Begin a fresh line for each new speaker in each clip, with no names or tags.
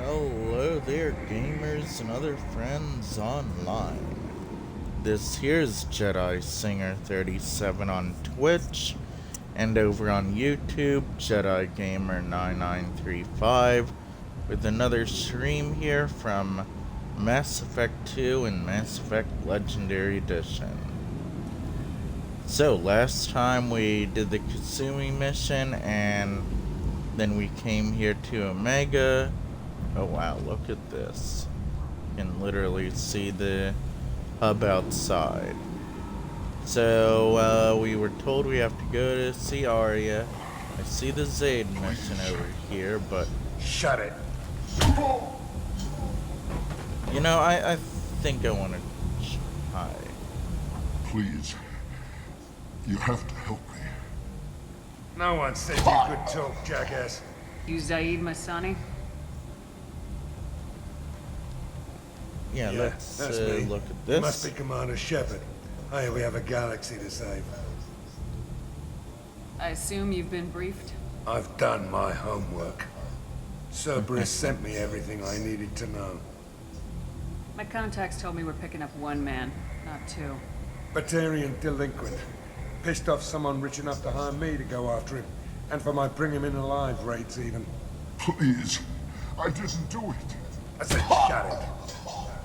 Hello there, gamers and other friends online. This here's Jedi Singer 37 on Twitch, and over on YouTube, Jedi Gamer 9935, with another stream here from Mass Effect 2 and Mass Effect Legendary Edition. So, last time we did the Kasumi mission, and then we came here to Omega. Oh wow, look at this. You can literally see the hub outside. So, we were told we have to go to see Arya. I see the Zaid mission over here, but...
Shut it.
You know, I think I want to try.
Please. You have to help me.
No one said you could talk, jackass.
You Zaid Masani?
Yeah, let's
that's me.
look at
You
this.
must be Commander Shepard. Hey, we have a galaxy to save.
I assume you've been briefed?
I've done my homework. Cerberus sent me everything I needed to know.
My contacts told me we're picking up one man, not two.
Batarian delinquent. Pissed off someone rich enough to hire me to go after him. And for my bring him in alive raids even.
Please. I didn't do it.
I said shut it.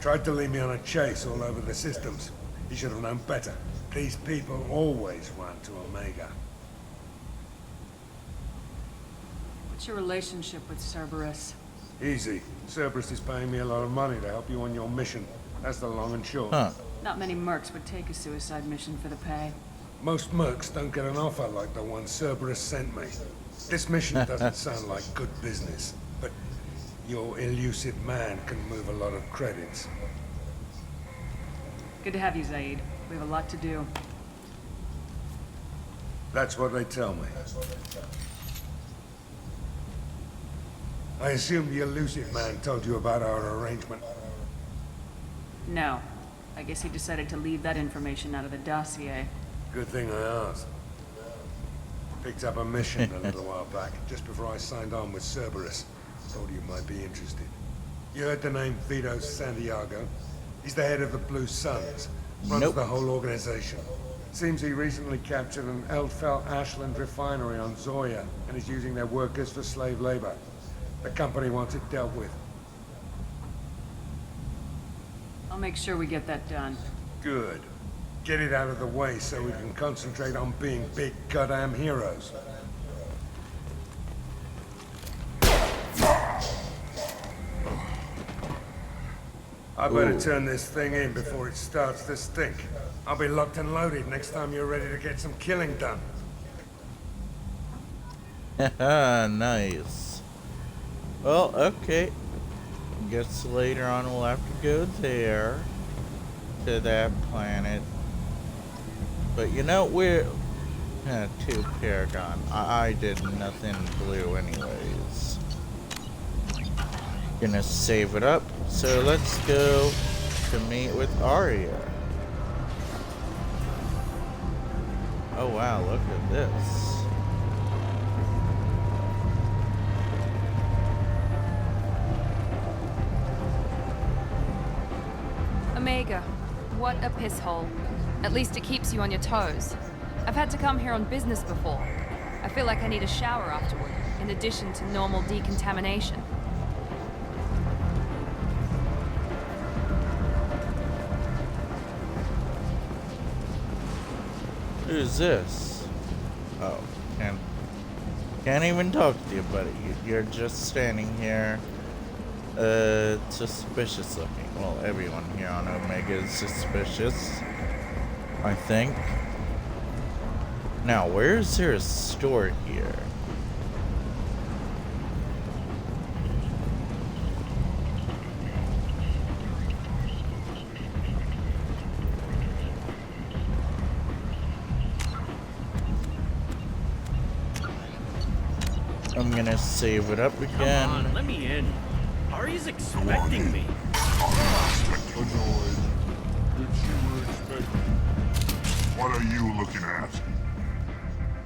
Tried to lead me on a chase all over the systems. He should have known better. These people always run to Omega.
What's your relationship with Cerberus?
Easy. Cerberus is paying me a lot of money to help you on your mission. That's the long and short.
Huh.
Not many mercs would take a suicide mission for the pay.
Most mercs don't get an offer like the one Cerberus sent me. This mission doesn't sound like good business, but your elusive man can move a lot of credits.
Good to have you, Zaid. We have a lot to do.
That's what they tell me. I assume the elusive man told you about our arrangement.
No. I guess he decided to leave that information out of the dossier.
Good thing I asked. Picked up a mission a little while back, just before I signed on with Cerberus. Thought you might be interested. You heard the name Vito Santiago? He's the head of the Blue Suns. Runs the whole organization. Seems he recently captured an Eldfell Ashland refinery on Zoya and is using their workers for slave labor. The company wants it dealt with.
I'll make sure we get that done.
Good. Get it out of the way so we can concentrate on being big goddamn heroes. I better turn this thing in before it starts to stink. I'll be locked and loaded next time you're ready to get some killing done.
Haha, nice. Well, okay. Guess later on we'll have to go there. To that planet. But you know, we're... to Paragon. I did nothing blue anyways. Gonna save it up. So let's go to meet with Arya. Oh wow, look at this.
Omega, what a piss hole. At least it keeps you on your toes. I've had to come here on business before. I feel like I need a shower afterward, in addition to normal decontamination.
Who's this? Oh, can't even talk to you, buddy. You're just standing here. Suspicious looking. Well, everyone here on Omega is suspicious, I think. Now, where is there a store here? I'm gonna save it up again.
Come on, let me in. Arya's expecting me.
Annoyed. If you were expecting. What are you looking at?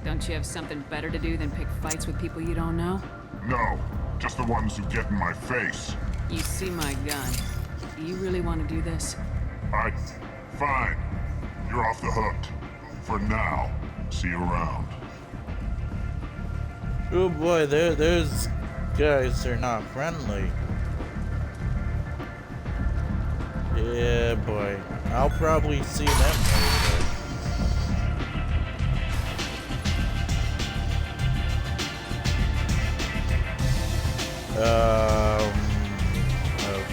Don't you have something better to do than pick fights with people you don't know?
No, just the ones who get in my face.
You see my gun. Do you really want to do this?
Fine. You're off the hook. For now. See you around.
Oh boy, those guys are not friendly. Yeah, boy. I'll probably see them later.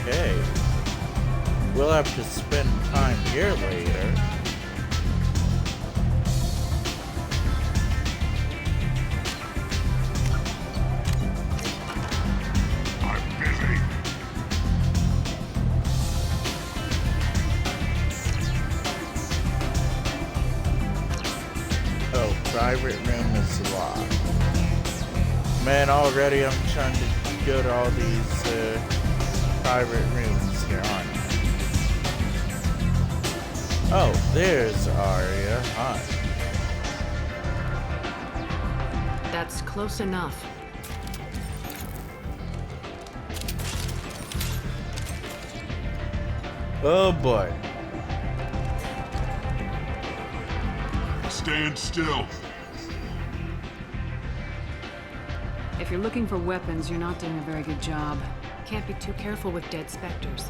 Okay. We'll have to spend time here later.
I'm busy.
Oh, private room is locked. Man, already I'm trying to go to all these private rooms here, aren't I? Oh, there's Arya. Hi.
That's close enough.
Oh boy.
Stand still.
If you're looking for weapons, you're not doing a very good job.
Can't be too careful with dead specters.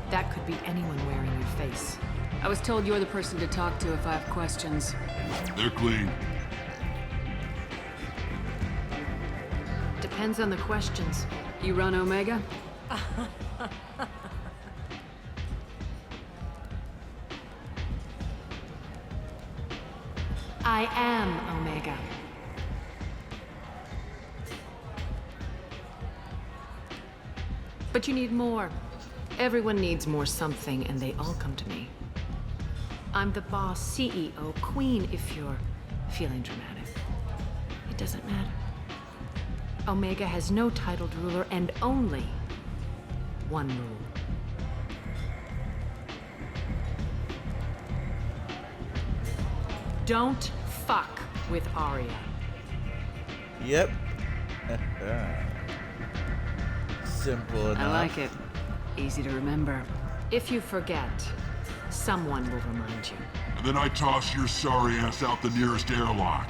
That could be anyone wearing your face.
I was told you're the person to talk to if I have questions.
They're clean.
Depends on the questions.
You run Omega?
I am Omega. But you need more. Everyone needs more something, and they all come to me. I'm the boss, CEO, queen, if you're feeling dramatic. It doesn't matter. Omega has no titled ruler and only one rule. Don't fuck with Arya.
Yep. Simple enough.
I like it. Easy to remember.
If you forget, someone will remind you.
And then I toss your sorry ass out the nearest airlock.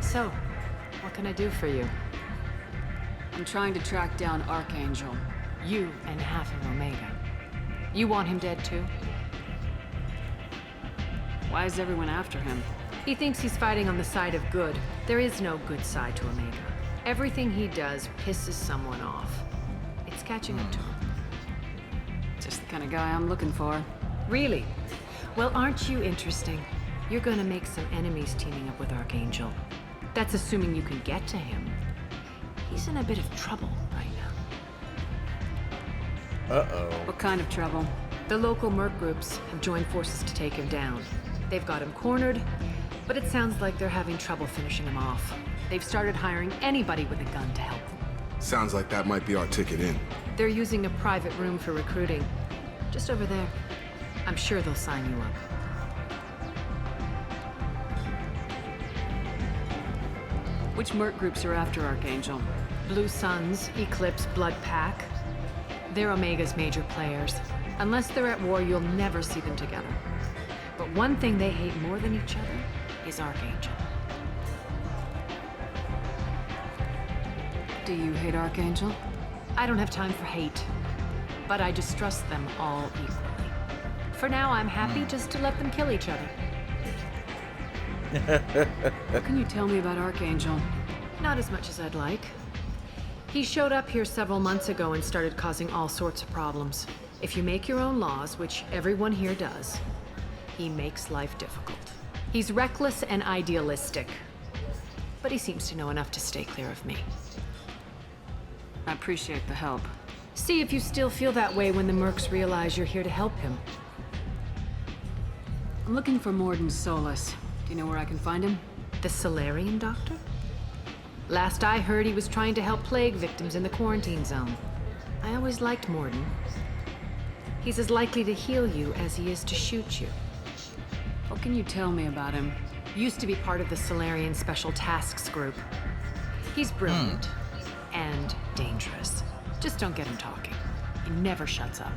So, what can I do for you?
I'm trying to track down Archangel.
You and half of Omega. You want him dead too?
Why is everyone after him?
He thinks he's fighting on the side of good. There is no good side to Omega. Everything he does pisses someone off. It's catching up to him.
Just the kind of guy I'm looking for.
Really? Well, aren't you interesting? You're gonna make some enemies teaming up with Archangel. That's assuming you can get to him. He's in a bit of trouble right now.
Uh-oh.
What kind of trouble?
The local merc groups have joined forces to take him down. They've got him cornered, but it sounds like they're having trouble finishing him off. They've started hiring anybody with a gun to help them.
Sounds like that might be our ticket in.
They're using a private room for recruiting. Just over there. I'm sure they'll sign you up.
Which merc groups are after Archangel?
Blue Suns, Eclipse, Blood Pack. They're Omega's major players. Unless they're at war, you'll never see them together. But one thing they hate more than each other is Archangel.
Do you hate Archangel?
I don't have time for hate, but I distrust them all equally. For now, I'm happy just to let them kill each other.
What can you tell me about Archangel?
Not as much as I'd like. He showed up here several months ago and started causing all sorts of problems. If you make your own laws, which everyone here does, he makes life difficult. He's reckless and idealistic, but he seems to know enough to stay clear of me.
I appreciate the help.
See if you still feel that way when the mercs realize you're here to help him.
I'm looking for Morden Solus. Do you know where I can find him?
The Solarian doctor? Last I heard, he was trying to help plague victims in the quarantine zone. I always liked Morden. He's as likely to heal you as he is to shoot you.
What can you tell me about him?
Used to be part of the Solarian Special Tasks Group. He's brilliant and dangerous. Just don't get him talking. He never shuts up.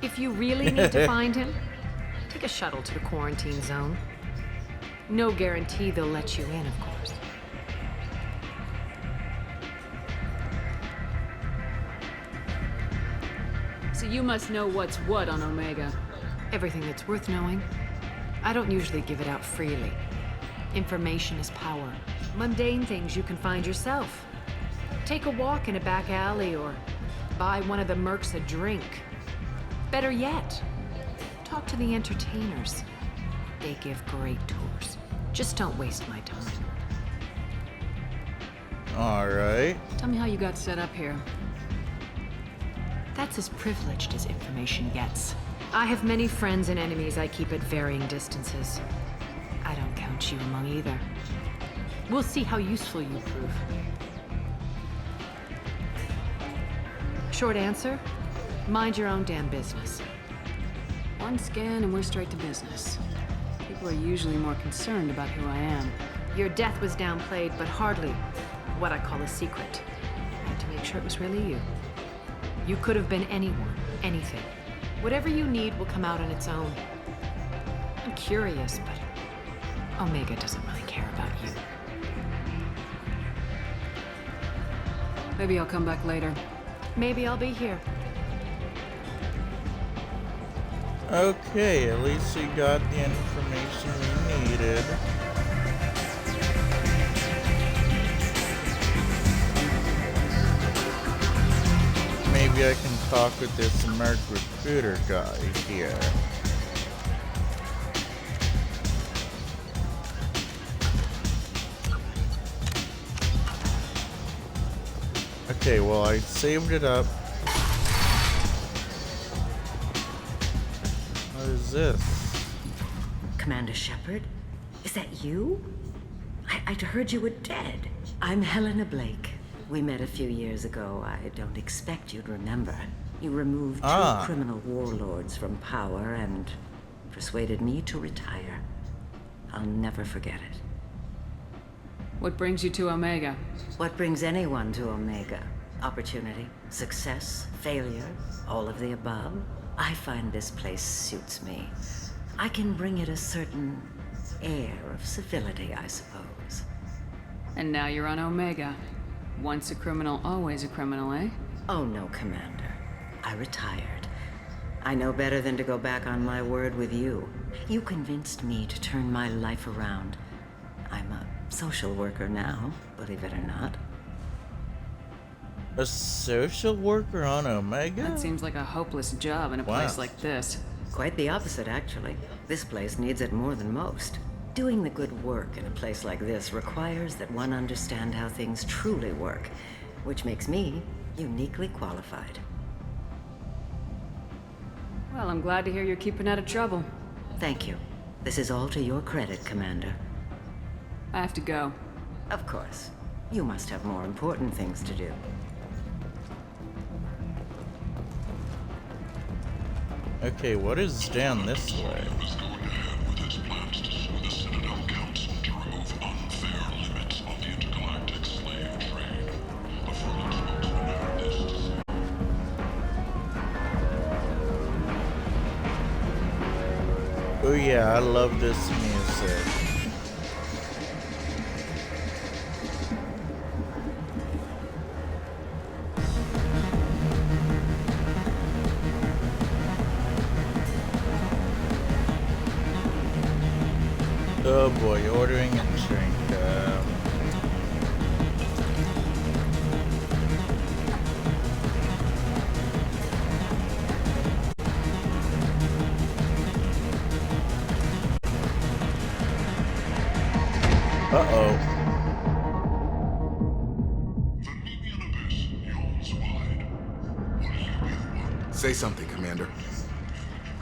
If you really need to find him, take a shuttle to the quarantine zone. No guarantee they'll let you in, of course.
So you must know what's what on Omega.
Everything that's worth knowing. I don't usually give it out freely. Information is power. Mundane things you can find yourself. Take a walk in a back alley or buy one of the mercs a drink. Better yet, talk to the entertainers. They give great tours. Just don't waste my time.
Alright.
Tell me how you got set up here.
That's as privileged as information gets. I have many friends and enemies I keep at varying distances. I don't count you among either. We'll see how useful you prove. Short answer, mind your own damn business.
One scan and we're straight to business. People are usually more concerned about who I am.
Your death was downplayed, but hardly what I call a secret. I had to make sure it was really you. You could have been anyone, anything. Whatever you need will come out on its own. I'm curious, but Omega doesn't really care about you.
Maybe I'll come back later.
Maybe I'll be here.
Okay, at least we got the information we needed. Maybe I can talk with this merc recruiter guy here. Okay, well, I saved it up. What is this?
Commander Shepard? Is that you? I'd heard you were dead. I'm Helena Blake. We met a few years ago. I don't expect you'd remember. You removed two criminal warlords from power and persuaded me to retire. I'll never forget it.
What brings you to Omega?
What brings anyone to Omega? Opportunity, success, failure, all of the above. I find this place suits me. I can bring it a certain air of civility, I suppose.
And now you're on Omega. Once a criminal, always a criminal, eh?
Oh no, Commander. I retired. I know better than to go back on my word with you. You convinced me to turn my life around. I'm a social worker now, believe it or not.
A social worker on Omega?
That seems like a hopeless job in a place like this.
Quite the opposite, actually. This place needs it more than most. Doing the good work in a place like this requires that one understand how things truly work, which makes me uniquely qualified.
Well, I'm glad to hear you're keeping out of trouble.
Thank you. This is all to your credit, Commander.
I have to go.
Of course. You must have more important things to do.
Okay, what is down this way?
is going ahead with his plans to sue the Citadel Council to remove unfair limits on the intergalactic slave trade. A further spokesman had this to say.
Oh yeah, I love this music. Oh boy, ordering a drink. Uh-oh.
The Nemean Abyss yawns wide. What do you want?
Say something, Commander.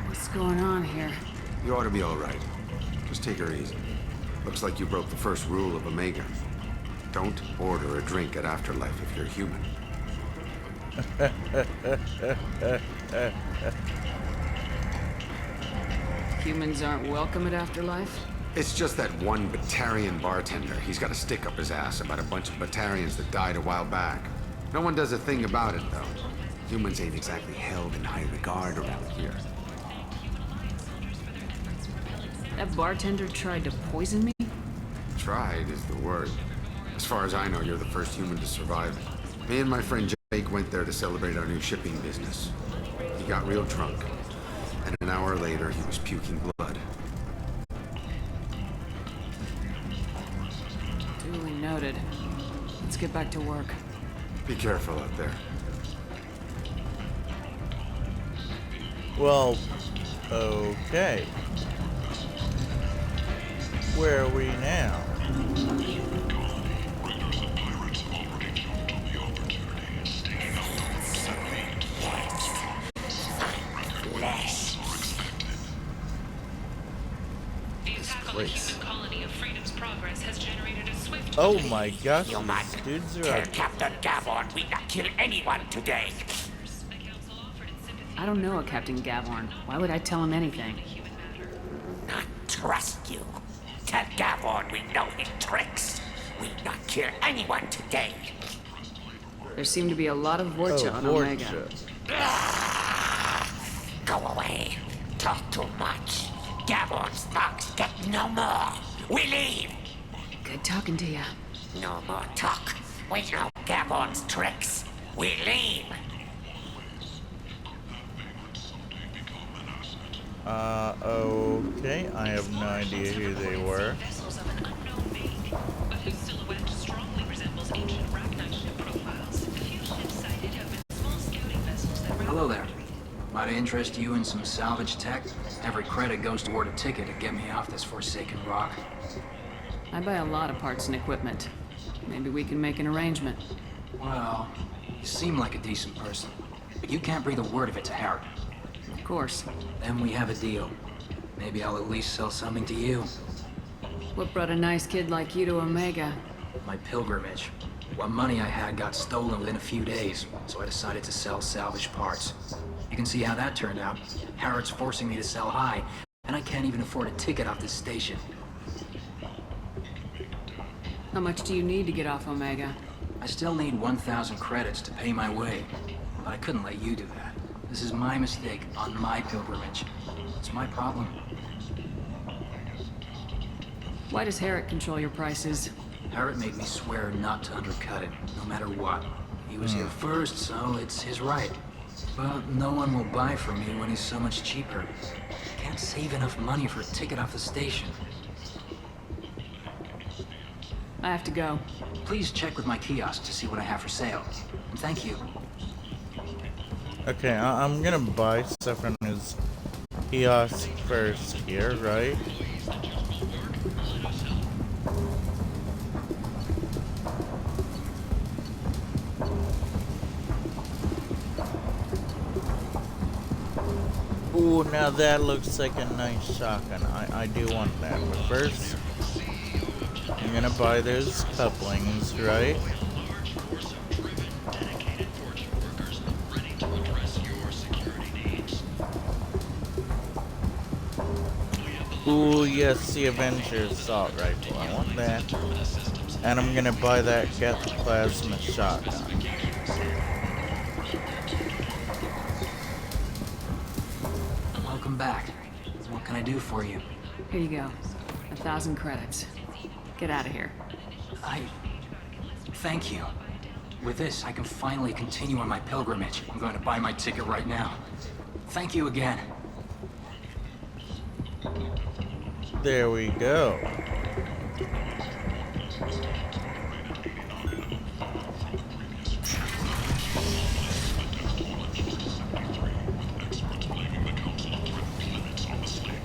What's going on here?
You ought to be all right. Just take her easy. Looks like you broke the first rule of Omega. Don't order a drink at Afterlife if you're human.
Humans aren't welcome at Afterlife?
It's just that one Batarian bartender. He's got a stick up his ass about a bunch of Batarians that died a while back. No one does a thing about it, though. Humans ain't exactly held in high regard around here.
That bartender tried to poison me?
Tried is the word. As far as I know, you're the first human to survive. Me and my friend Jake went there to celebrate our new shipping business. He got real drunk, and an hour later, he was puking blood.
Duly noted. Let's get back to work.
Be careful out there.
Well, okay. Where are we now?
Raiders and pirates have already jumped on the opportunity and staking out the settlement flames from records are expected.
The attack on the human colony of Freedom's Progress has generated a swift...
Oh my gosh, these dudes are out.
Captain Gavorn, we not kill anyone today.
I don't know a Captain Gavorn. Why would I tell him anything?
Not trust you. Tell Gavorn we know his tricks. We not kill anyone today.
There seem to be a lot of Vorcha on Omega.
Go away. Talk too much. Gavorn's thugs get no more. We leave.
Good talking to ya.
No more talk. We know Gavorn's tricks. We leave.
Okay, I have no idea who they were.
Vessels of an unknown make, but whose silhouette strongly resembles ancient Rachni ship profiles. A few ships sighted have been small scouting vessels that...
Hello there. Might I interest you in some salvage tech? Every credit goes toward a ticket to get me off this forsaken rock.
I buy a lot of parts and equipment. Maybe we can make an arrangement.
Well, you seem like a decent person, but you can't breathe a word of it to Harry.
Of course.
Then we have a deal. Maybe I'll at least sell something to you.
What brought a nice kid like you to Omega?
My pilgrimage. What money I had got stolen within a few days, so I decided to sell salvage parts. You can see how that turned out. Harrod's forcing me to sell high, and I can't even afford a ticket off this station.
How much do you need to get off Omega?
I still need 1,000 credits to pay my way, but I couldn't let you do that. This is my mistake on my pilgrimage. It's my problem.
Why does Herrick control your prices?
Harrod made me swear not to undercut it, no matter what. He was here first, so it's his right. But no one will buy from me when he's so much cheaper. Can't save enough money for a ticket off the station.
I have to go.
Please check with my kiosk to see what I have for sale. And thank you.
Okay, I'm gonna buy stuff from his kiosk first here, right? Ooh, now that looks like a nice shotgun. I do want that, but first, I'm gonna buy those couplings, right? Ooh, yes, the Avenger Assault Rifle. I want that. And I'm gonna buy that Geth Plasma Shotgun.
Welcome back. What can I do for you?
Here you go. 1,000 credits. Get out of here.
Thank you. With this, I can finally continue on my pilgrimage. I'm going to buy my ticket right now. Thank you again.
There we go.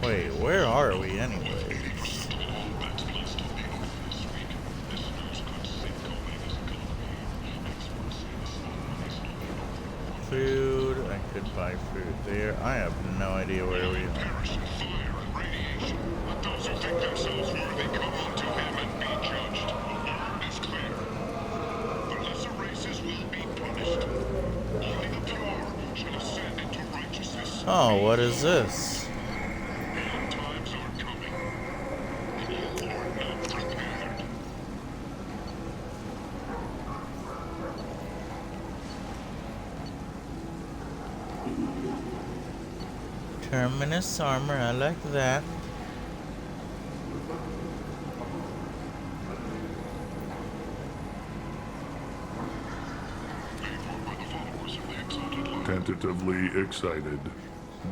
Wait, where are we anyways? Food, I could buy food there. I have no idea where we are.
Those who think themselves worthy come unto him and be judged. The word is clear. The lesser races will be punished. Only the pure shall ascend into righteousness.
Oh, what is this?
The
Terminus armor, I like that.
Tentatively excited.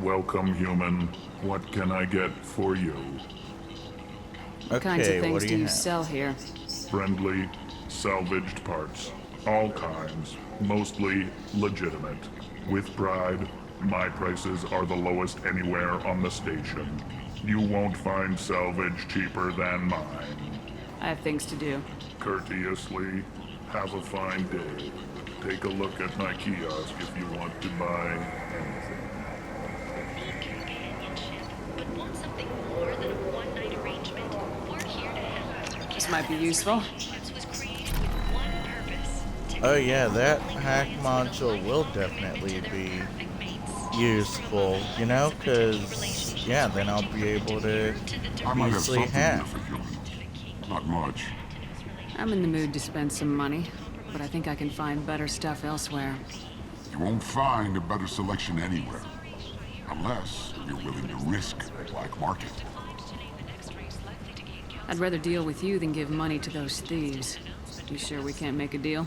Welcome, human. What can I get for you?
What kinds of
Okay,
things
what
do
do
you
you have?
sell here?
Friendly, salvaged parts. All kinds. Mostly legitimate. With pride, my prices are the lowest anywhere on the station. You won't find salvage cheaper than mine.
I have things to do.
Courteously, have a fine day. Take a look at my kiosk if you want to buy anything.
But want something more than a one-night arrangement? We're here to help.
This might be useful.
Syndicates was created with one purpose. To
Oh yeah, that hack module will definitely be useful, you know, because, yeah, then I'll be able to
I might have
easily
something
hack.
here for human. Not much.
I'm in the mood to spend some money, but I think I can find better stuff elsewhere.
You won't find a better selection anywhere. Unless you're willing to risk the black market.
I'd rather deal with you than give money to those thieves. You sure we can't make a deal?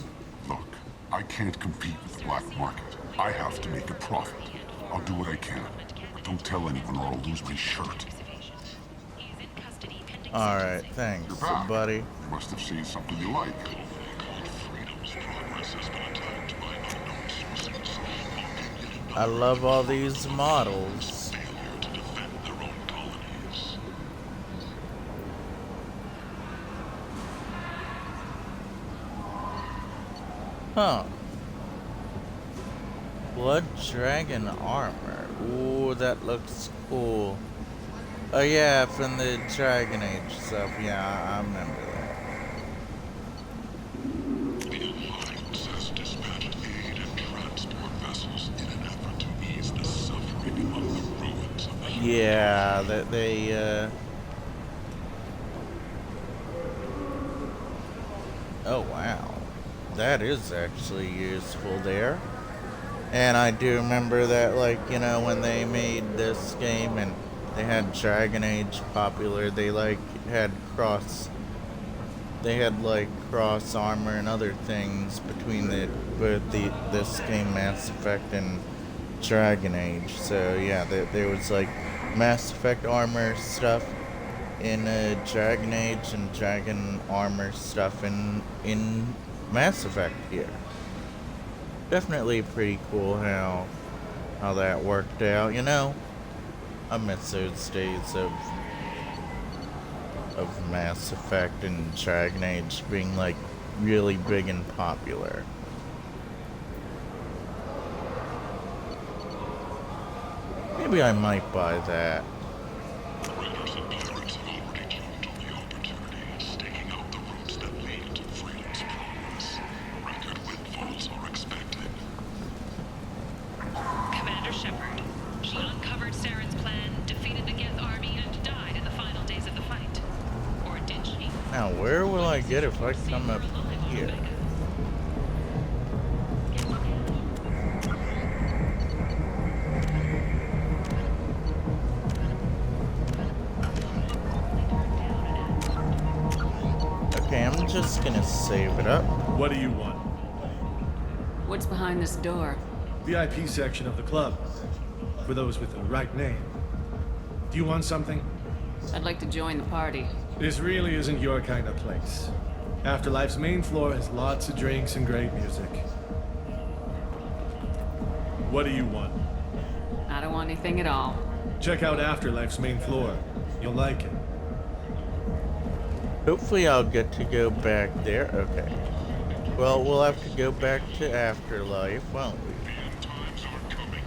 Look, I can't compete with the black market. I have to make a profit. I'll do what I can. But don't tell anyone or I'll lose my shirt.
Alright, thanks,
You're back.
buddy.
You must have seen something you like.
I love all these models. Huh. Blood Dragon armor. Ooh, that looks cool. Oh yeah, from the Dragon Age stuff. Yeah, I remember that.
The Alliance has dispatched aid and transport vessels in an effort to ease the suffering among the ruins of the
Yeah, that they, Oh, wow. That is actually useful there. And I do remember that, like, you know, when they made this game and they had Dragon Age popular, they, like, had cross armor and other things between this game, Mass Effect, and Dragon Age. So, yeah, there was, like, Mass Effect armor stuff in Dragon Age and Dragon armor stuff in Mass Effect here. Definitely pretty cool how that worked out, you know. I miss those days of Mass Effect and Dragon Age being like really big and popular. Maybe I might buy that.
Raiders and pirates have already jumped on the opportunity, staking out the routes that lead to freedom's progress. Record windfalls are expected.
Commander Shepard. She uncovered Saren's plan, defeated the Geth army, and died in the final days of the fight. Or did she?
Now, where will I get if I come up here? Okay, I'm just gonna save it up.
What do you want?
What's behind this door?
VIP section of the club. For those with the right name. Do you want something?
I'd like to join the party.
This really isn't your kind of place. Afterlife's main floor has lots of drinks and great music. What do you want?
I don't want anything at all.
Check out Afterlife's main floor. You'll like it.
Hopefully I'll get to go back there. Okay. Well, we'll have to go back to Afterlife, won't we?
The times are coming,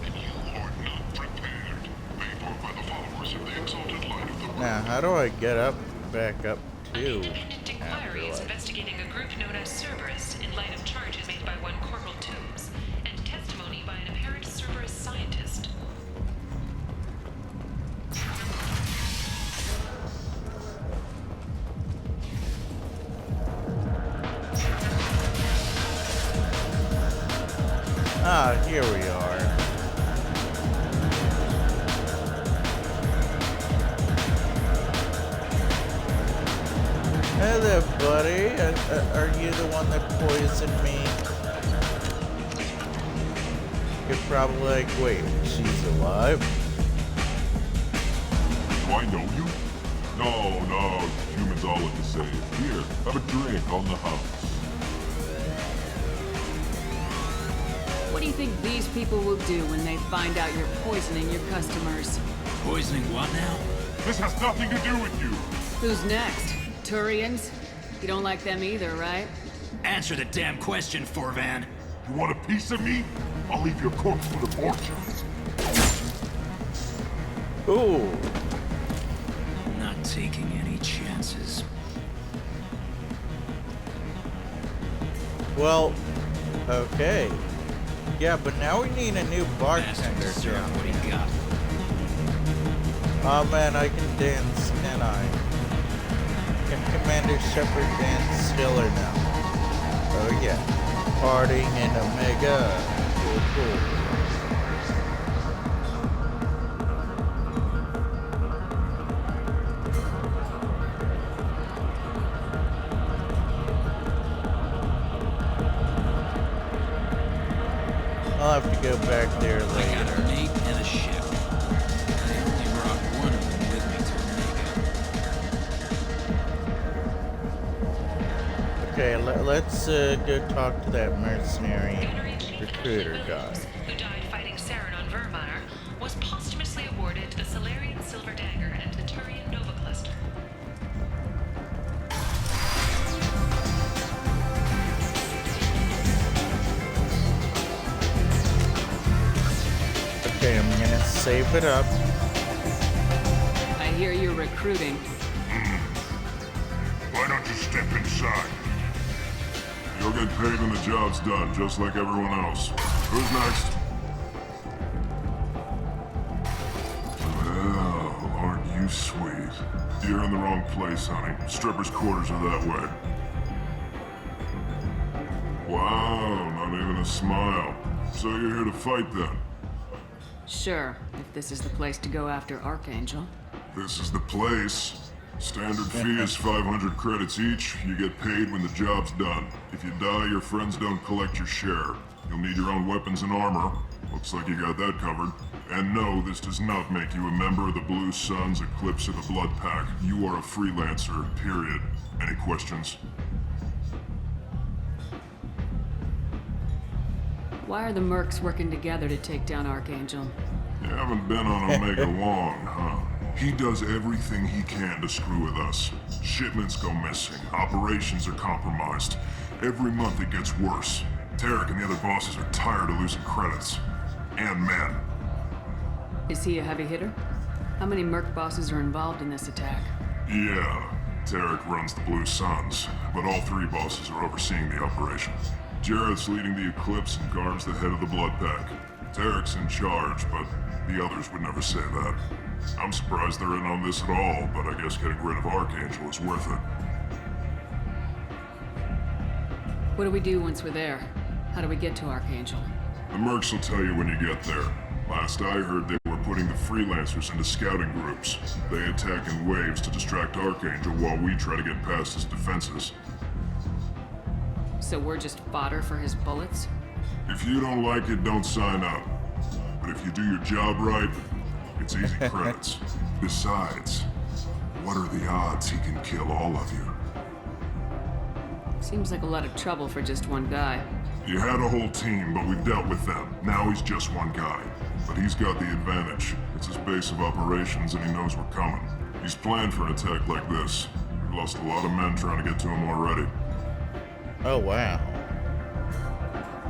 and you are not prepared. Paid for by the followers of the exalted light of the world.
Now, how do I get back up
An
to
independent inquiry is
Afterlife?
investigating a group known as Cerberus in light of charges made by one Corporal Toombs and testimony by an apparent Cerberus scientist.
Ah, here we are. Hey there, buddy. Are you the one that poisoned me? You're probably like, wait, she's alive?
Do I know you? No, humans all look the same. Here, have a drink on the house.
What do you think these people will do when they find out you're poisoning your customers?
Poisoning what now?
This has nothing to do with you.
Who's next? Turians? You don't like them either, right?
Answer the damn question, Forvan.
You want a piece of me? I'll leave your corpse for the fortune.
Ooh.
Not taking any chances.
Well, okay. Yeah, but now we need a new bartender.
What do you got?
Oh man, I can dance, can I? Can Commander Shepard dance Stiller now? Oh yeah. Partying in Omega. Cool. I'll have to go back there
I got a
later.
mate and a ship. I only brought one of them with me to Omega.
Okay, let's go talk to that mercenary recruiter guy.
Who died fighting Saren on Vermeer, was posthumously awarded the Solarian Silver Dagger and the Turian Nova Cluster.
Okay, I'm gonna save it up.
I hear you're recruiting.
Why don't you step inside? You'll get paid when the job's done, just like everyone else. Who's next? Well, aren't you sweet? You're in the wrong place, honey. Strippers' quarters are that way. Wow, not even a smile. So you're here to fight then?
Sure, if this is the place to go after Archangel.
This is the place. Standard fee is 500 credits each. You get paid when the job's done. If you die, your friends don't collect your share. You'll need your own weapons and armor. Looks like you got that covered. And no, this does not make you a member of the Blue Suns, Eclipse, or the Blood Pack. You are a freelancer, period. Any questions?
Why are the mercs working together to take down Archangel?
You haven't been on Omega long, huh? He does everything he can to screw with us. Shipments go missing. Operations are compromised. Every month it gets worse. Tarek and the other bosses are tired of losing credits. And men.
Is he a heavy hitter? How many merc bosses are involved in this attack?
Yeah, Tarek runs the Blue Suns, but all three bosses are overseeing the operation. Jarrett's leading the Eclipse and Garm's the head of the Blood Pack. Tarek's in charge, but the others would never say that. I'm surprised they're in on this at all, but I guess getting rid of Archangel is worth it.
What do we do once we're there? How do we get to Archangel?
The mercs will tell you when you get there. Last I heard, they were putting the freelancers into scouting groups. They attack in waves to distract Archangel while we try to get past his defenses.
So we're just fodder for his bullets?
If you don't like it, don't sign up. But if you do your job right, it's easy credits. Besides, what are the odds he can kill all of you?
Seems like a lot of trouble for just one guy.
You had a whole team, but we dealt with them. Now he's just one guy. But he's got the advantage. It's his base of operations and he knows we're coming. He's planned for an attack like this. We've lost a lot of men trying to get to him already.
Oh wow.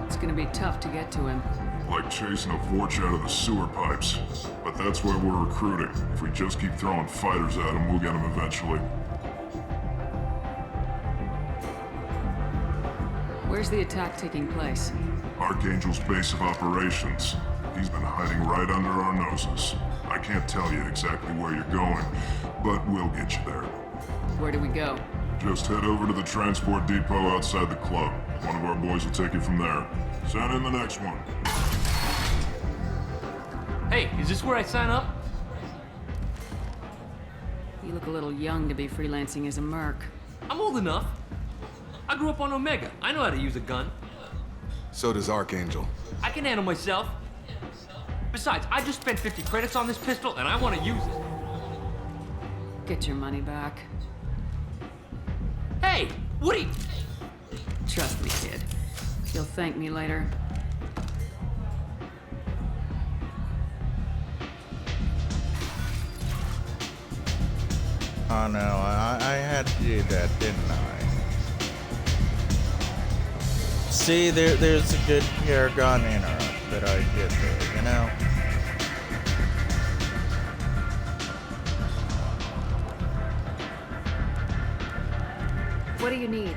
It's gonna be tough to get to him.
Like chasing a Vorch out of the sewer pipes. But that's why we're recruiting. If we just keep throwing fighters at him, we'll get him eventually.
Where's the attack taking place?
Archangel's base of operations. He's been hiding right under our noses. I can't tell you exactly where you're going, but we'll get you there.
Where do we go?
Just head over to the transport depot outside the club. One of our boys will take you from there. Send in the next one.
Hey, is this where I sign up?
You look a little young to be freelancing as a merc.
I'm old enough. I grew up on Omega. I know how to use a gun.
So does Archangel.
I can handle myself. Besides, I just spent 50 credits on this pistol, and I want to use it.
Get your money back.
Hey, Woody!
Trust me, kid. You'll thank me later.
Oh no, I had to do that, didn't I? See, there's a good Paragon interrupt that I did there, you know?
What do you need?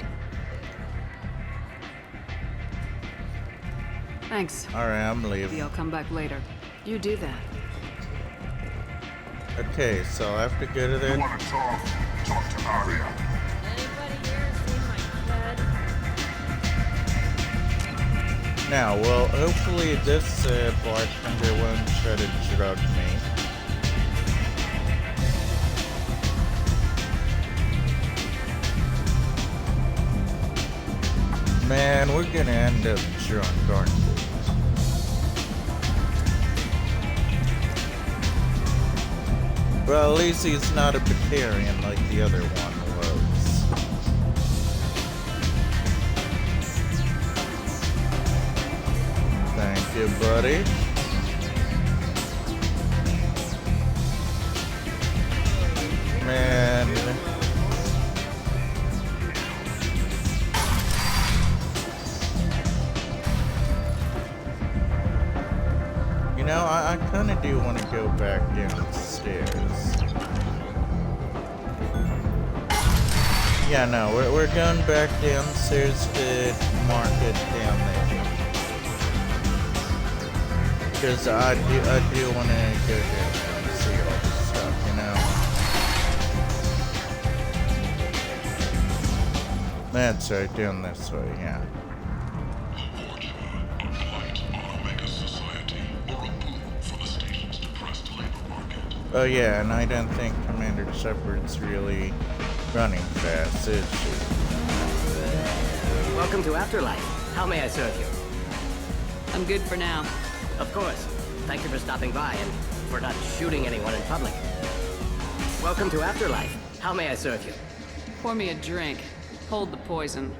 Thanks.
Alright, I'm
Maybe
leaving.
I'll come back later.
You do that.
Okay, so I have to go to
You
the...
want to talk? Talk to Aria.
Anybody here seen my head?
Now, well, hopefully this bartender won't try to drug me. Man, we're gonna end up drunk, aren't we? Well, at least he's not a Batarian like the other one was. Thank you, buddy. Man. You know, I kind of do want to go back downstairs. Yeah, no, we're going back downstairs to market down there. Because I do want to go down there and see all this stuff, you know? That's right, down this way, yeah. Oh yeah, and I don't think Commander Shepard's really running fast, is she?
Welcome to Afterlife. How may I serve you?
I'm good for now.
Of course. Thank you for stopping by and for not shooting anyone in public. Welcome to Afterlife. How may I serve you?
Pour me a drink. Hold the poison.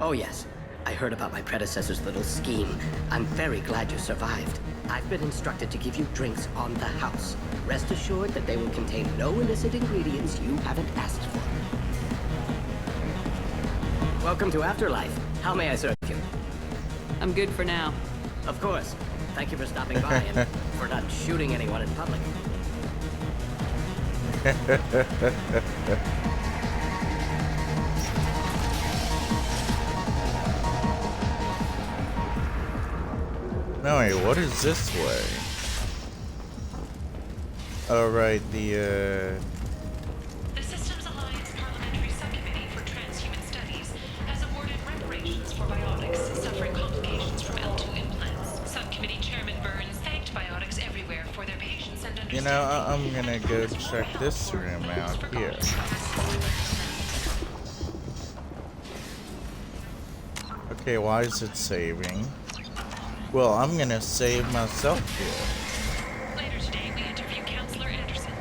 Oh yes. I heard about my predecessor's little scheme. I'm very glad you survived. I've been instructed to give you drinks on the house. Rest assured that they will contain no illicit ingredients you haven't asked for. Welcome to Afterlife. How may I serve you?
I'm good for now.
Of course. Thank you for stopping by and for not shooting anyone in public.
No, wait, what is this way? Oh, right,
The Systems Alliance Parliamentary Subcommittee for Transhuman Studies has awarded reparations for biotics suffering complications from L2 implants. Subcommittee Chairman Burns thanked biotics everywhere for their patience and understanding.
You know, I'm gonna go check this room out here. Okay, why is it saving? Well, I'm gonna save myself here.
Later today, we interview Counselor Anderson.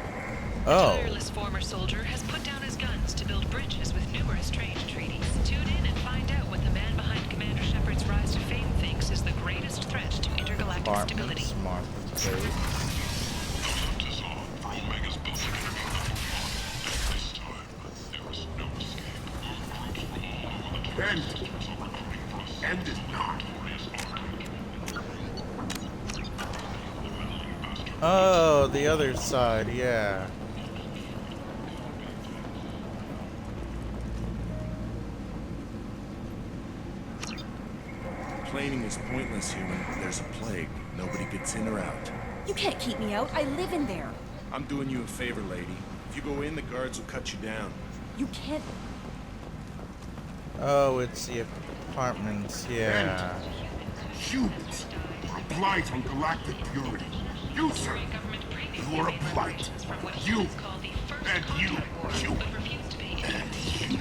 Oh.
The tireless former soldier has put down his guns to build bridges with numerous trade treaties. Tune in and find out what the man behind Commander Shepard's rise to fame thinks is the greatest threat to intergalactic stability.
Smart place.
End is not.
Oh, the other side, yeah.
Complaining is pointless, human. There's a plague. Nobody gets in or out.
You can't keep me out. I live in there.
I'm doing you a favor, lady. If you go in, the guards will cut you down.
You can't.
Oh, it's the apartments, yeah.
Humans are a blight on galactic purity. You, sir, you are a blight. You, and you, and you.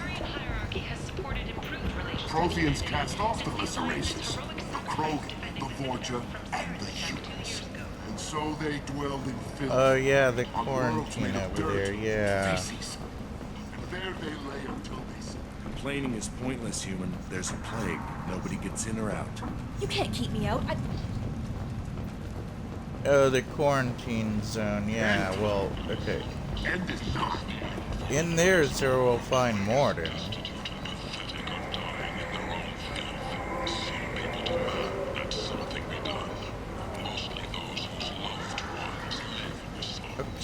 Protheans cast off the lesser races, the Krogan, the Vorja, and the humans. And so they dwelled in filth.
Oh yeah, the
on worlds
quarantine
made of
over there,
dirt,
yeah.
feces. And there they lay until they...
Complaining is pointless, human. There's a plague. Nobody gets in or out.
You can't keep me out.
Oh, the quarantine zone, yeah, well, okay.
End is not.
In there is where we'll find Morden.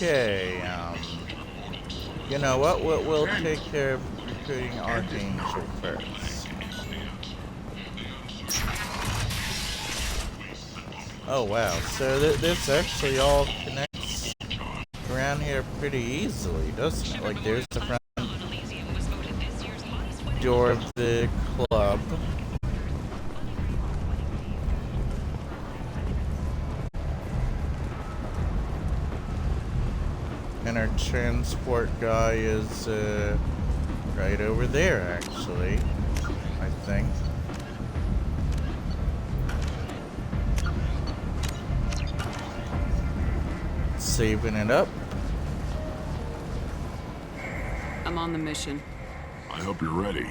Okay, you know what? We'll take care of recruiting Archangel first. Oh wow, so this actually all connects around here pretty easily, doesn't it? Like there's the front door of the club. And our transport guy is right over there, actually, I think. Saving it up.
I'm on the mission.
I hope you're ready.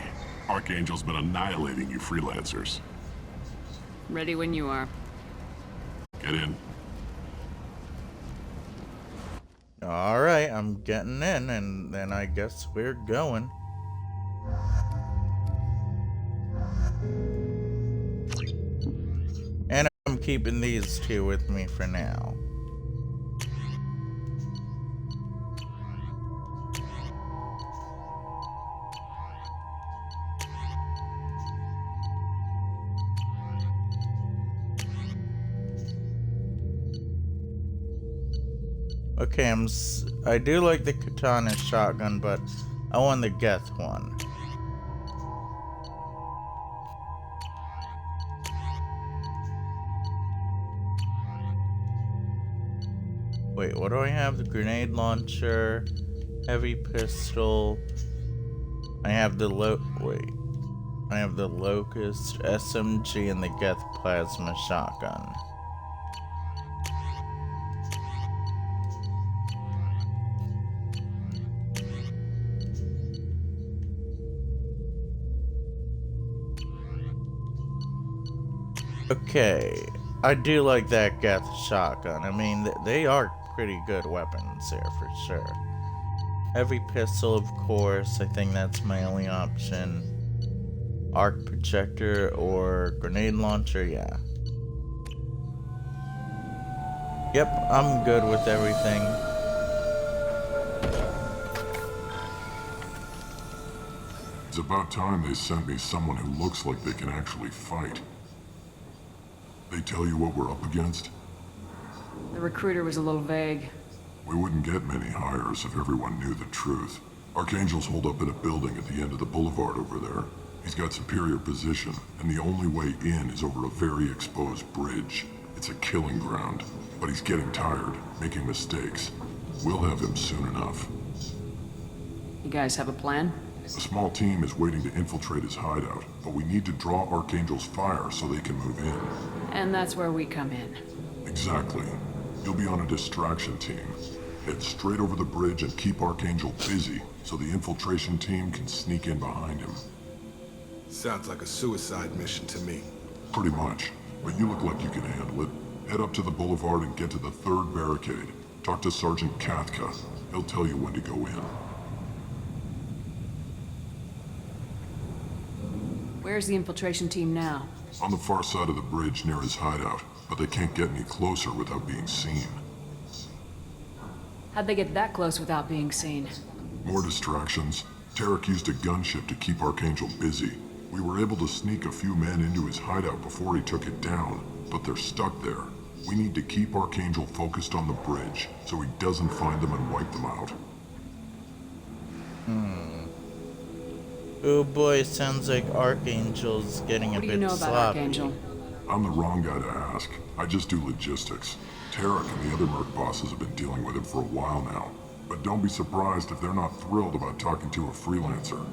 Archangel's been annihilating you freelancers.
Ready when you are.
Get in.
Alright, I'm getting in, and then I guess we're going. And I'm keeping these two with me for now. Okay, I do like the katana shotgun, but I want the Geth one. Wait, what do I have? The grenade launcher, heavy pistol. I have the I have the Locust, SMG, and the Geth plasma shotgun. Okay, I do like that Geth shotgun. I mean, they are pretty good weapons there for sure. Heavy pistol, of course. I think that's my only option. Arc projector or grenade launcher, yeah. Yep, I'm good with everything.
It's about time they sent me someone who looks like they can actually fight. They tell you what we're up against?
The recruiter was a little vague.
We wouldn't get many hires if everyone knew the truth. Archangel's holed up in a building at the end of the boulevard over there. He's got superior position, and the only way in is over a very exposed bridge. It's a killing ground, but he's getting tired, making mistakes. We'll have him soon enough.
You guys have a plan?
A small team is waiting to infiltrate his hideout, but we need to draw Archangel's fire so they can move in.
And that's where we come in.
Exactly. You'll be on a distraction team. Head straight over the bridge and keep Archangel busy so the infiltration team can sneak in behind him.
Sounds like a suicide mission to me.
Pretty much, but you look like you can handle it. Head up to the boulevard and get to the third barricade. Talk to Sergeant Kathka. He'll tell you when to go in.
Where's the infiltration team now?
On the far side of the bridge near his hideout, but they can't get any closer without being seen.
How'd they get that close without being seen?
More distractions. Tarek used a gunship to keep Archangel busy. We were able to sneak a few men into his hideout before he took it down, but they're stuck there. We need to keep Archangel focused on the bridge, so he doesn't find them and wipe them out.
Oh boy, sounds like Archangel's getting a bit sloppy.
What do you know about Archangel?
I'm the wrong guy to ask. I just do logistics. Tarek and the other merc bosses have been dealing with him for a while now. But don't be surprised if they're not thrilled about talking to a freelancer.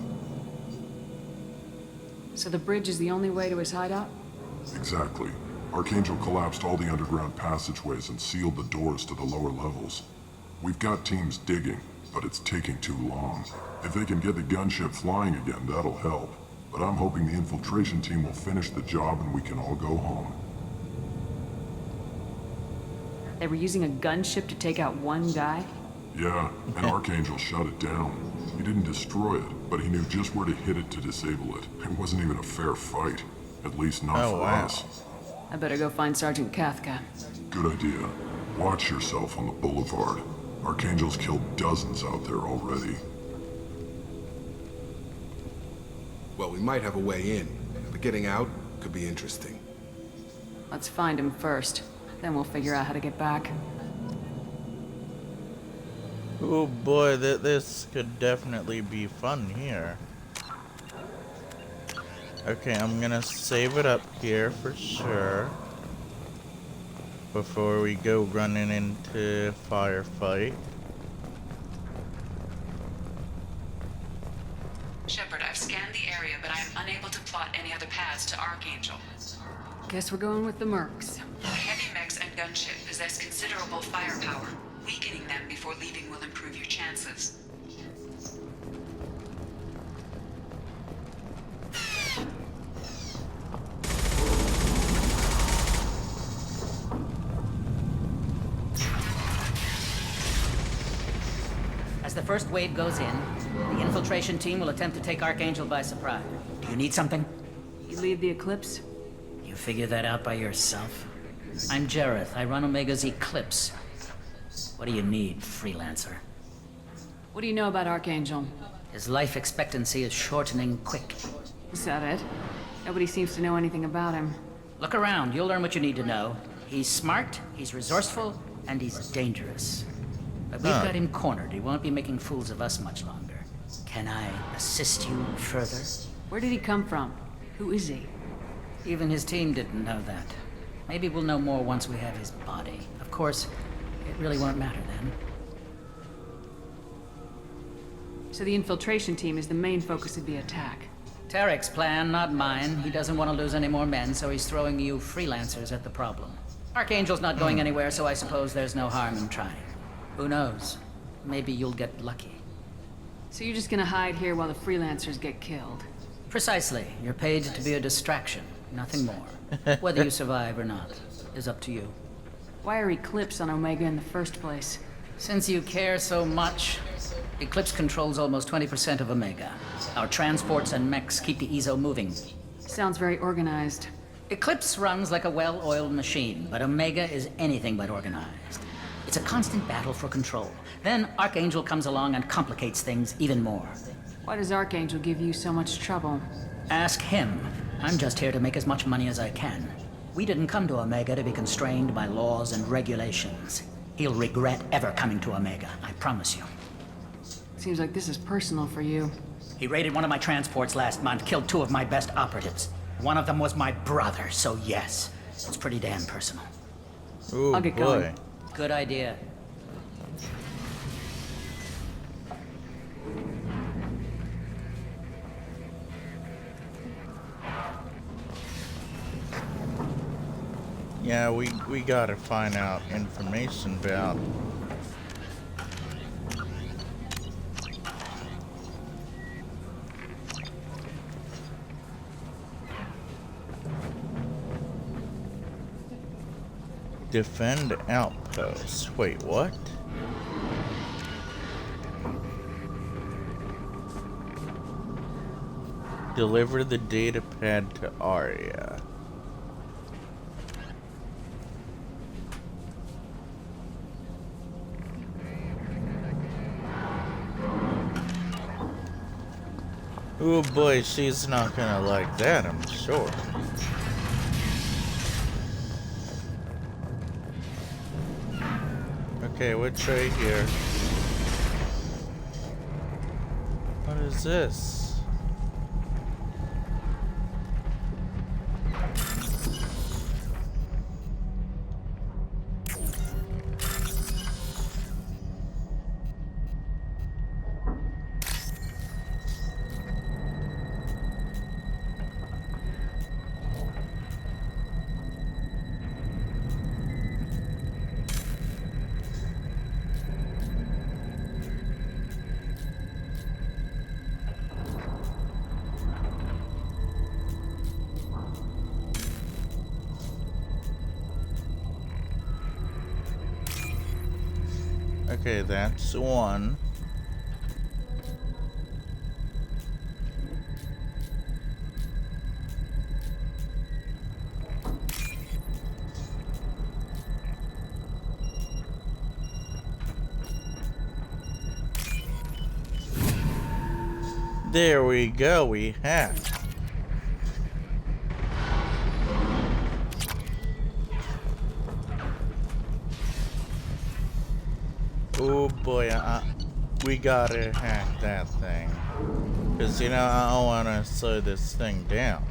So the bridge is the only way to his hideout?
Exactly. Archangel collapsed all the underground passageways and sealed the doors to the lower levels. We've got teams digging, but it's taking too long. If they can get the gunship flying again, that'll help. But I'm hoping the infiltration team will finish the job and we can all go home.
They were using a gunship to take out one guy?
Yeah, and Archangel shut it down. He didn't destroy it, but he knew just where to hit it to disable it. It wasn't even a fair fight. At least not for us.
I better go find Sergeant Kafka.
Good idea. Watch yourself on the boulevard. Archangel's killed dozens out there already.
Well, we might have a way in, but getting out could be interesting.
Let's find him first. Then we'll figure out how to get back.
Oh boy, this could definitely be fun here. Okay, I'm gonna save it up here for sure. Before we go running into firefight.
Shepard, I've scanned the area, but I am unable to plot any other paths to Archangel.
Guess we're going with the mercs.
The heavy mechs and gunship possess considerable firepower. Weakening them before leaving will improve your chances.
As the first wave goes in, the infiltration team will attempt to take Archangel by surprise. Do you need something?
You lead the Eclipse?
You figure that out by yourself? I'm Jareth. I run Omega's Eclipse. What do you need, freelancer?
What do you know about Archangel?
His life expectancy is shortening quick.
Is that it? Nobody seems to know anything about him.
Look around. You'll learn what you need to know. He's smart, he's resourceful, and he's dangerous. But we've got him cornered. He won't be making fools of us much longer. Can I assist you further?
Where did he come from? Who is he?
Even his team didn't know that. Maybe we'll know more once we have his body. Of course, it really won't matter then.
So the infiltration team is the main focus of the attack.
Tarek's plan, not mine. He doesn't want to lose any more men, so he's throwing you freelancers at the problem. Archangel's not going anywhere, so I suppose there's no harm in trying. Who knows? Maybe you'll get lucky.
So you're just gonna hide here while the freelancers get killed?
Precisely. You're paid to be a distraction, nothing more. Whether you survive or not is up to you.
Why are Eclipse on Omega in the first place?
Since you care so much, Eclipse controls almost 20% of Omega. Our transports and mechs keep the EZO moving.
Sounds very organized.
Eclipse runs like a well-oiled machine, but Omega is anything but organized. It's a constant battle for control. Then Archangel comes along and complicates things even more.
Why does Archangel give you so much trouble?
Ask him. I'm just here to make as much money as I can. We didn't come to Omega to be constrained by laws and regulations. He'll regret ever coming to Omega, I promise you.
Seems like this is personal for you.
He raided one of my transports last month, killed 2 of my best operatives. One of them was my brother, so yes, it's pretty damn personal.
Ooh,
I'll get going.
Good idea.
Yeah, we gotta find out information about defend outpost. Wait, what? Deliver the data pad to Arya. Oh boy, she's not gonna like that, I'm sure. Okay, which way here? What is this? Okay, that's one. There we go, we have. Oh boy, we gotta hack that thing. Cause you know, I don't wanna slow this thing down.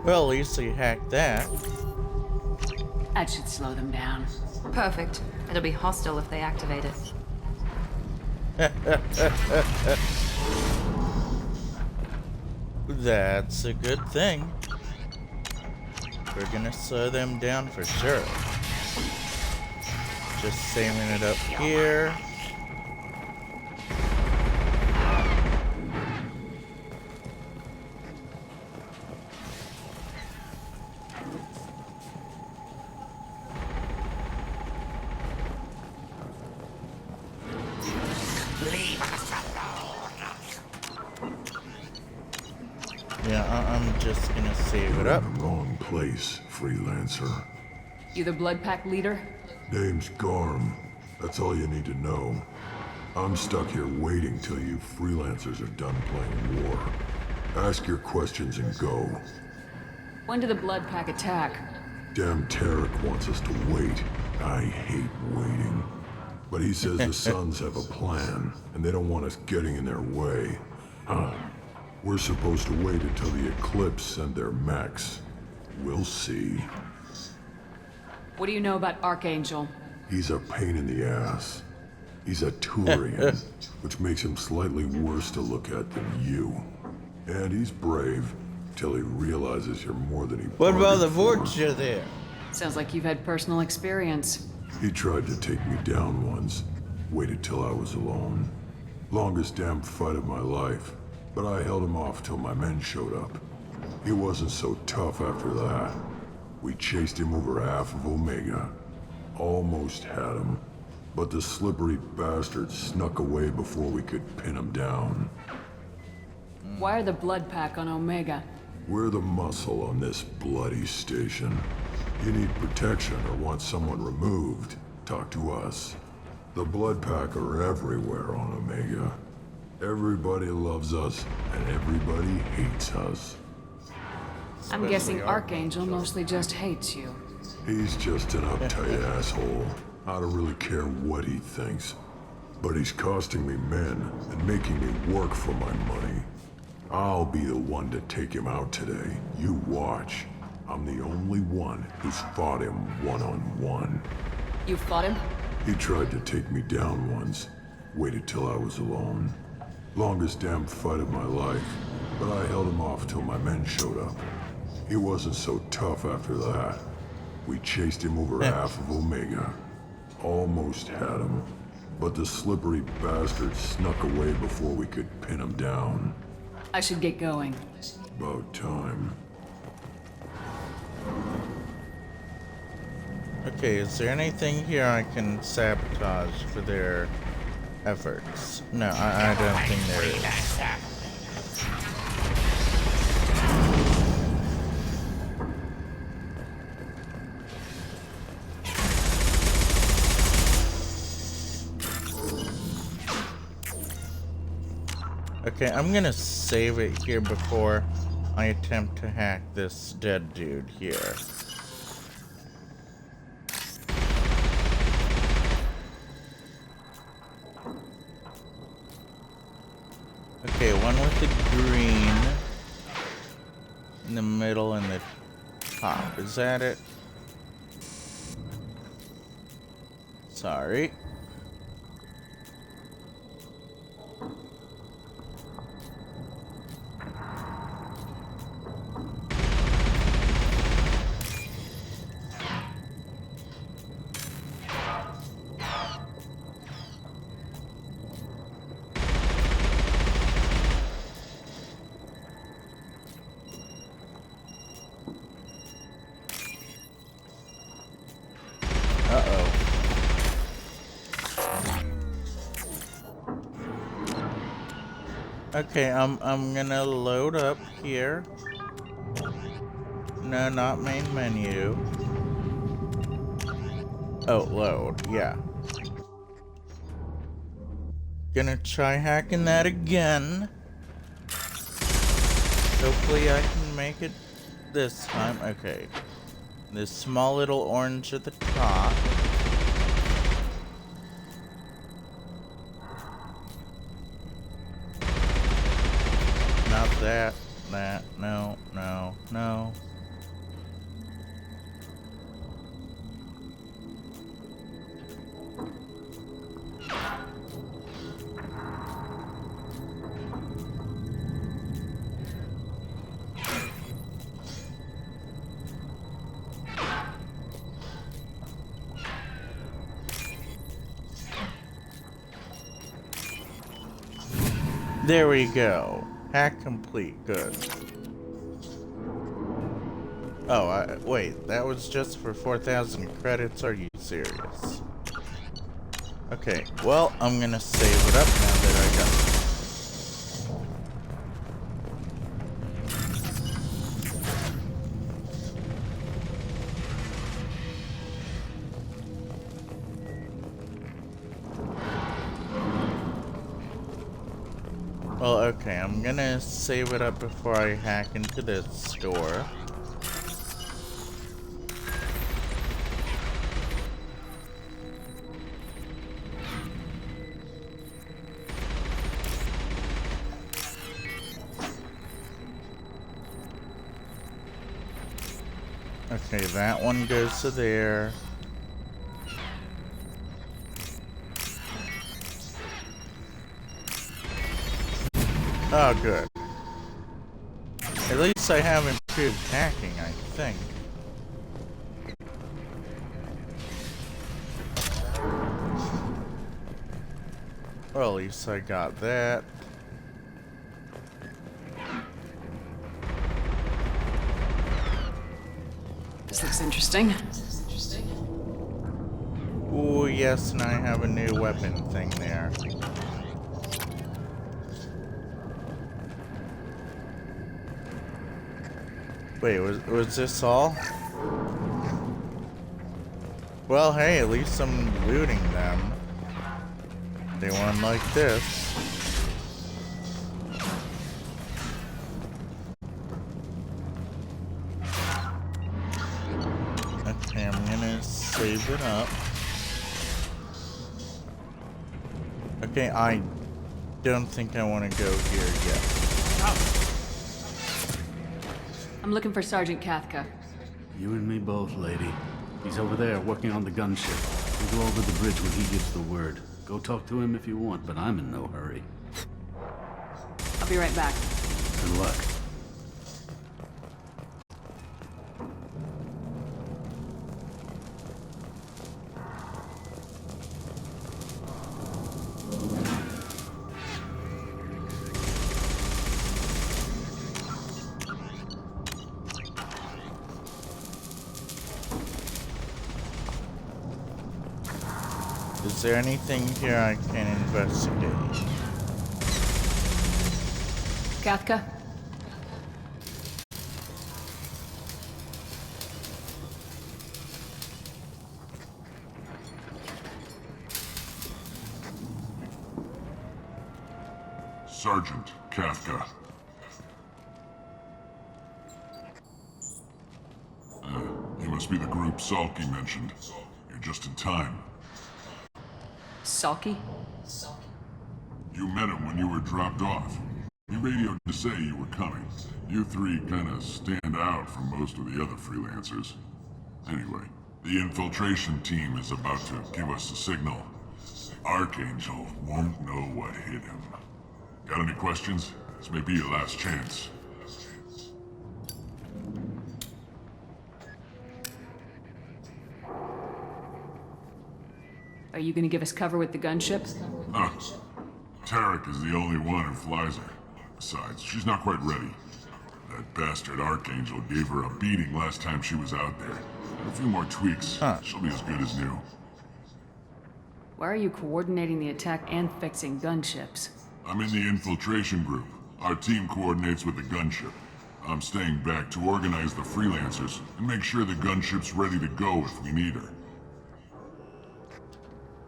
Well, at least we hacked that.
That should slow them down.
Perfect. It'll be hostile if they activate it.
That's a good thing. We're gonna slow them down for sure. Just saving it up here. Yeah, I'm just gonna save it up.
You're in the wrong place, freelancer.
You the Blood Pack leader?
Name's Garm. That's all you need to know. I'm stuck here waiting till you freelancers are done playing war. Ask your questions and go.
When did the Blood Pack attack?
Damn Tarek wants us to wait. I hate waiting. But he says the Suns have a plan, and they don't want us getting in their way. Huh. We're supposed to wait until the Eclipse send their mechs. We'll see.
What do you know about Archangel?
He's a pain in the ass. He's a Turian, which makes him slightly worse to look at than you. And he's brave, till he realizes you're more than he
What about the
bargained for.
Vorcha there?
Sounds like you've had personal experience.
He tried to take me down once. Waited till I was alone. Longest damn fight of my life. But I held him off till my men showed up. He wasn't so tough after that. We chased him over half of Omega. Almost had him. But the slippery bastard snuck away before we could pin him down.
Why are the Blood Pack on Omega?
We're the muscle on this bloody station. You need protection or want someone removed, talk to us. The Blood Pack are everywhere on Omega. Everybody loves us, and everybody hates us.
I'm guessing Archangel mostly just hates you.
He's just an uptight asshole. I don't really care what he thinks. But he's costing me men and making me work for my money. I'll be the one to take him out today. You watch. I'm the only one who's fought him one-on-one.
You fought him?
He tried to take me down once. Waited till I was alone. Longest damn fight of my life, but I held him off till my men showed up. He wasn't so tough after that. We chased him over half of Omega. Almost had him, but the slippery bastard snuck away before we could pin him down.
I should get going.
About time.
Okay, is there anything here I can sabotage for their efforts? No, I don't think there is. Okay, I'm gonna save it here before I attempt to hack this dead dude here. Okay, one with the green in the middle and the top. Is that it? Sorry. Okay, I'm gonna load up here. No, not main menu. Oh, load, yeah. Gonna try hacking that again. Hopefully I can make it this time. Okay. This small little orange at the top. Not that. That. No, no, no. There we go. Hack complete. Good. Oh, wait. That was just for 4,000 credits? Are you serious? Okay. Well, I'm gonna save it up now that I got it. Well, okay, I'm gonna save it up before I hack into this store. Okay, that one goes to there. Oh, good. At least I have improved hacking, I think. Well, at least I got that.
This looks interesting.
Ooh, yes, and I have a new weapon thing there. Wait, was this all? Well, hey, at least I'm looting them. They weren't like this. Okay, I'm gonna save it up. Okay, I don't think I want to go here yet.
I'm looking for Sergeant Cathca.
You and me both, lady. He's over there working on the gunship. We'll go over the bridge when he gives the word. Go talk to him if you want, but I'm in no hurry.
I'll be right back.
Good luck.
Is there anything here I can investigate?
Cathca?
Sergeant Cathca. You must be the group Salky mentioned. You're just in time.
Salky?
You met him when you were dropped off. He radioed to say you were coming. You three kinda stand out from most of the other freelancers. Anyway, the infiltration team is about to give us a signal. Archangel won't know what hit him. Got any questions? This may be your last chance.
Are you gonna give us cover with the gunship?
Tarek is the only one who flies her. Besides, she's not quite ready. That bastard Archangel gave her a beating last time she was out there. A few more tweaks, she'll be as good as new.
Why are you coordinating the attack and fixing gunships?
I'm in the infiltration group. Our team coordinates with the gunship. I'm staying back to organize the freelancers and make sure the gunship's ready to go if we need her.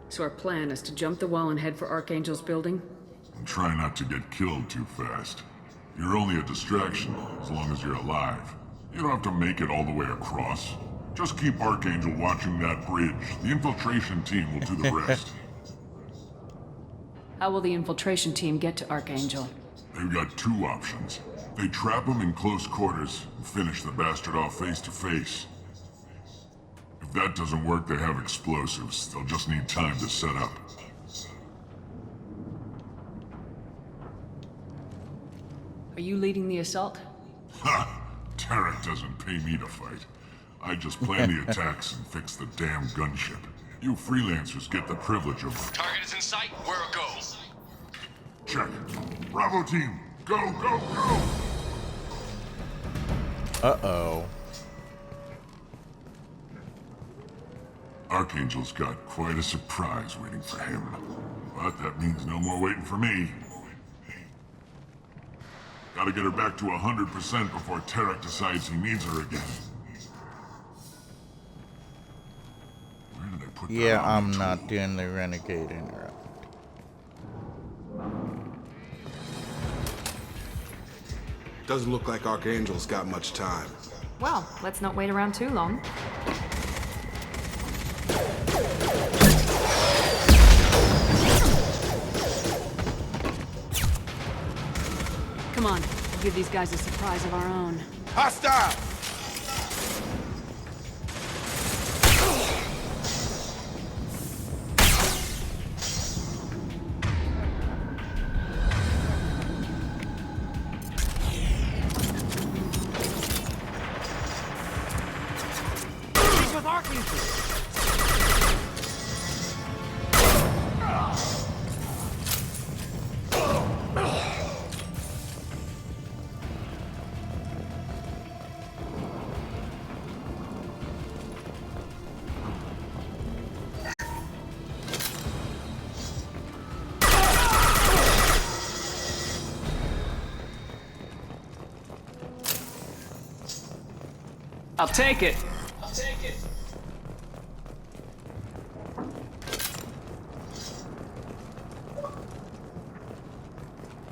So our plan is to jump the wall and head for Archangel's building?
And try not to get killed too fast. You're only a distraction as long as you're alive. You don't have to make it all the way across. Just keep Archangel watching that bridge. The infiltration team will do the rest.
How will the infiltration team get to Archangel?
They've got two options. They trap him in close quarters and finish the bastard off face to face. If that doesn't work, they have explosives. They'll just need time to set up.
Are you leading the assault?
Ha! Tarek doesn't pay me to fight. I just plan the attacks and fix the damn gunship. You freelancers get the privilege of...
Target is in sight. Where it goes?
Check. Bravo team, go, go, go!
Uh-oh.
Archangel's got quite a surprise waiting for him. But that means no more waiting for me. Gotta get her back to 100% before Tarek decides he needs her again. Where did I put that
Yeah,
on
I'm
the
not
tool?
doing the renegade interrupt.
Doesn't look like Archangel's got much time.
Well, let's not wait around too long.
Come on, we'll give these guys a surprise of our own.
Hostile!
He's with Archangel.
I'll take it.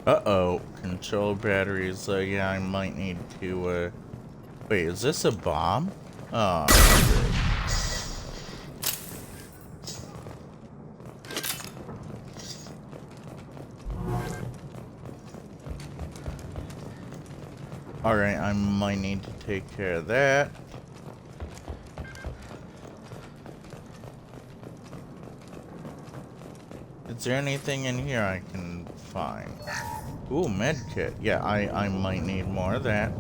Uh-oh. Control batteries. Yeah, I might need to, Wait, is this a bomb? Oh. Alright, I might need to take care of that. Is there anything in here I can find? Ooh, medkit. Yeah, I might need more of that.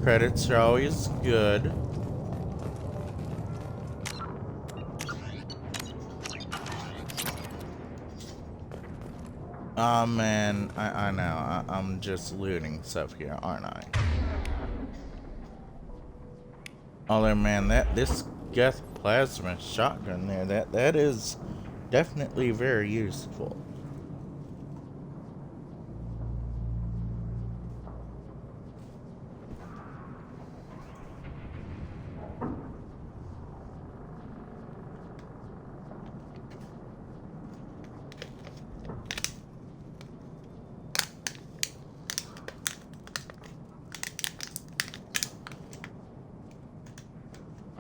Credits are always good. Aw, man. I know. I'm just looting stuff here, aren't I? Although, man, this Geth plasma shotgun there, that is definitely very useful.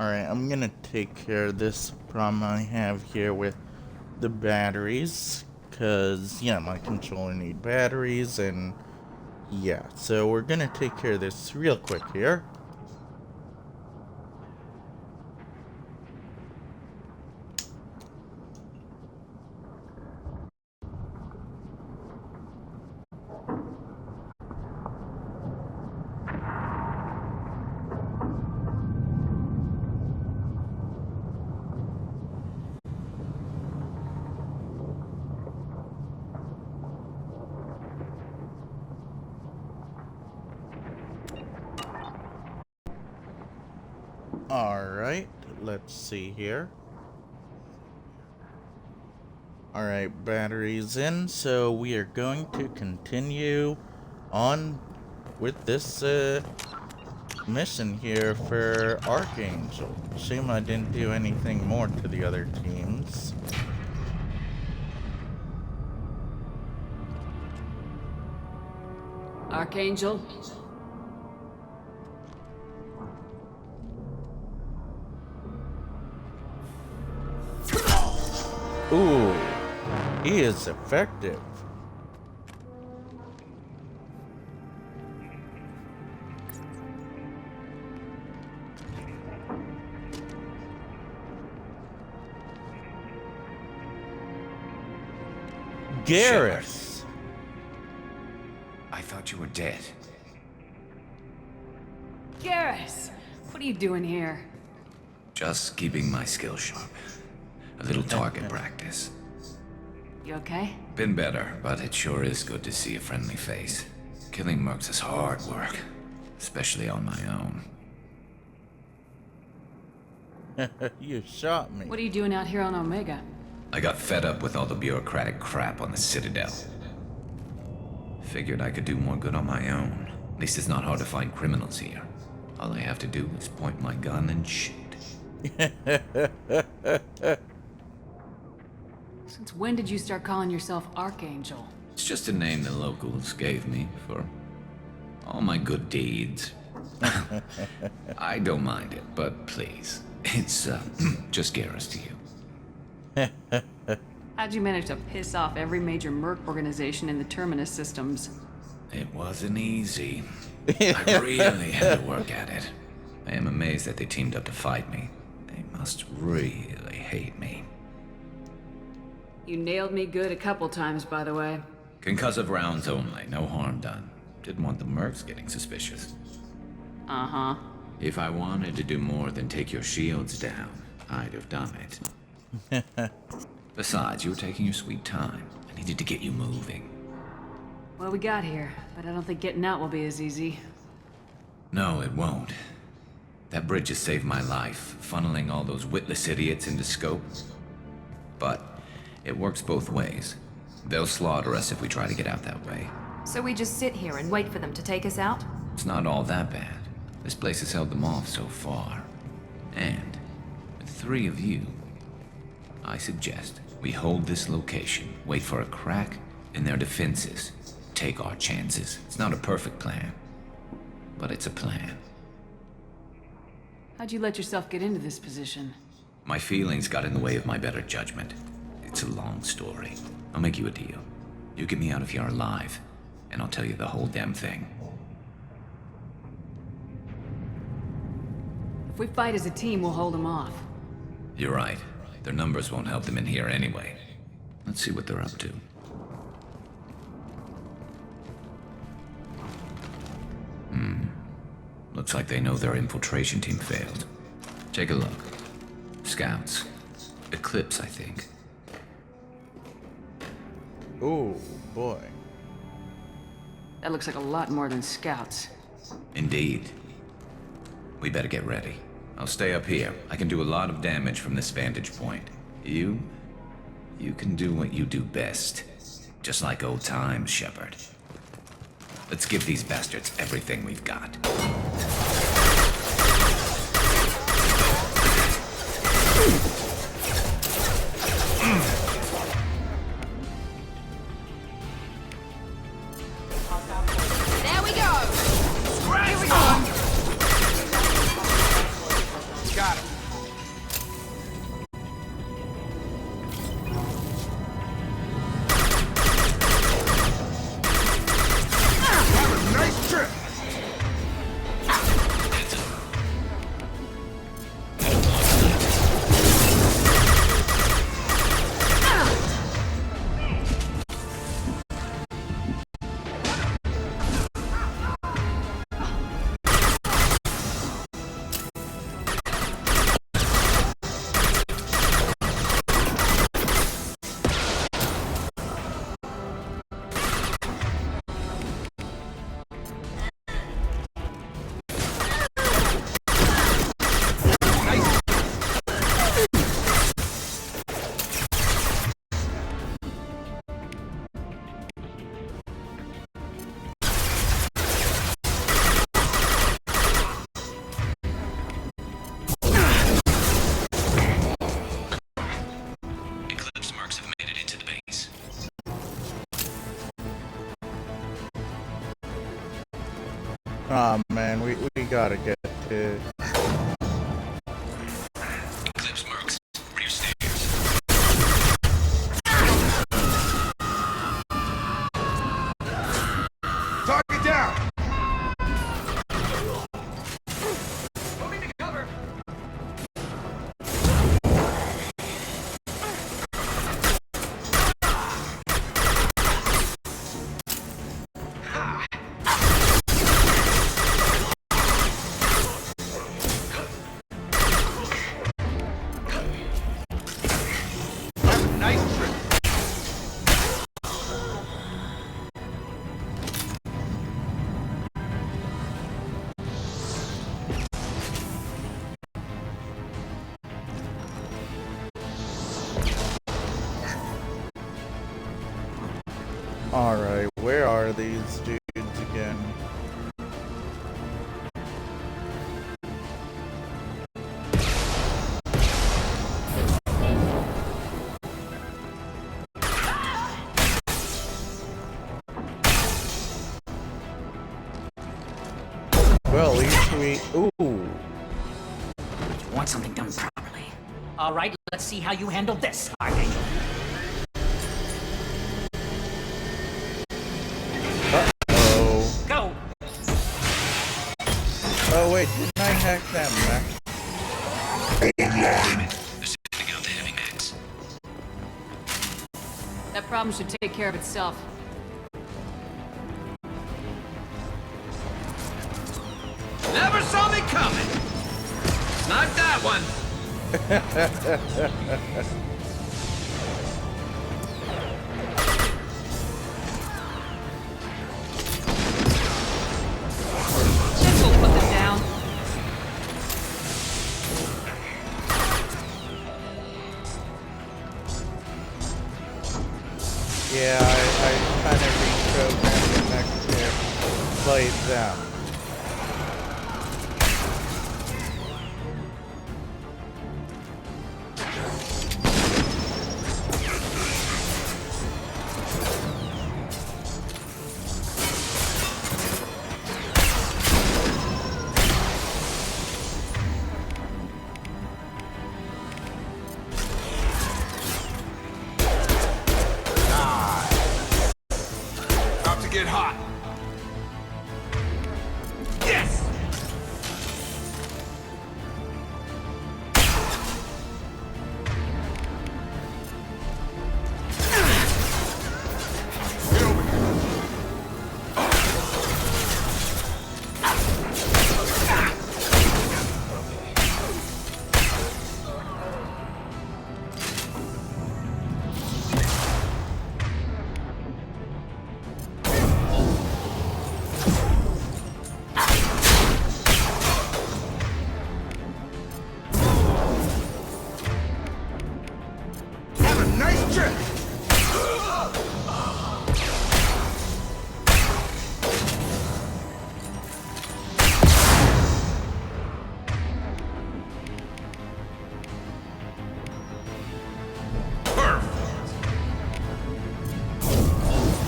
Alright, I'm gonna take care of this problem I have here with the batteries, because, yeah, my controller needs batteries, and yeah, so we're gonna take care of this real quick here. Alright, let's see here. Alright, batteries in, so we are going to continue on with this mission here for Archangel. Shame I didn't do anything more to the other teams.
Archangel?
Ooh, he is effective. Garrus.
I thought you were dead.
Garrus! What are you doing here?
Just keeping my skills sharp. A little target practice.
You okay?
Been better, but it sure is good to see a friendly face. Killing mercs is hard work, especially on my own.
You shot me.
What are you doing out here on Omega?
I got fed up with all the bureaucratic crap on the Citadel. Figured I could do more good on my own. At least it's not hard to find criminals here. All I have to do is point my gun and shoot.
Since when did you start calling yourself Archangel?
It's just a name the locals gave me for all my good deeds. I don't mind it, but please, it's just Garrus to you.
How'd you manage to piss off every major merc organization in the Terminus systems?
It wasn't easy. I really had to work at it. I am amazed that they teamed up to fight me. They must really hate me.
You nailed me good a couple times, by the way.
Concussive rounds only, no harm done. Didn't want the mercs getting suspicious.
Uh-huh.
If I wanted to do more than take your shields down, I'd have done it. Besides, you were taking your sweet time. I needed to get you moving.
Well, we got here, but I don't think getting out will be as easy.
No, it won't. That bridge has saved my life, funneling all those witless idiots into scope. But it works both ways. They'll slaughter us if we try to get out that way.
So we just sit here and wait for them to take us out?
It's not all that bad. This place has held them off so far. And with 3 of you, I suggest we hold this location, wait for a crack in their defenses, take our chances. It's not a perfect plan, but it's a plan.
How'd you let yourself get into this position?
My feelings got in the way of my better judgment. It's a long story. I'll make you a deal. You get me out of here alive, and I'll tell you the whole damn thing.
If we fight as a team, we'll hold them off.
You're right. Their numbers won't help them in here anyway. Let's see what they're up to. Looks like they know their infiltration team failed. Take a look. Scouts. Eclipse, I think.
Oh, boy.
That looks like a lot more than scouts.
Indeed. We better get ready. I'll stay up here. I can do a lot of damage from this vantage point. You can do what you do best. Just like old times, Shepard. Let's give these bastards everything we've got.
There we go! Here we go!
Got him. Have a nice trip.
Oh man, we gotta get to.
Eclipse Mercs, rear stairs.
Target down!
Moving to cover.
Nice trick.
Alright, where are these dudes again? Well, at least we. Ooh.
Want something done properly. All right, let's see how you handle this, Archangel.
Uh-oh.
Go!
Oh wait, didn't I hack that mech?
They're sending out the heavy mechs.
That problem should take care of itself.
Never saw me coming. Not that one.
This will put them down.
Yeah, I kind of reprogrammed the mech to fight them.
About to get hot. Yes! Get over here. Have a nice trip.
Perfect.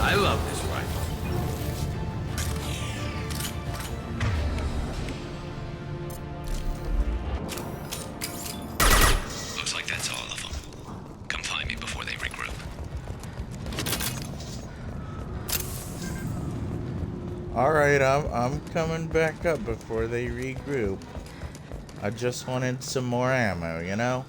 I love this rifle.
Looks like that's all of them. Come find me before they regroup.
Alright, I'm coming back up before they regroup. I just wanted some more ammo, you know?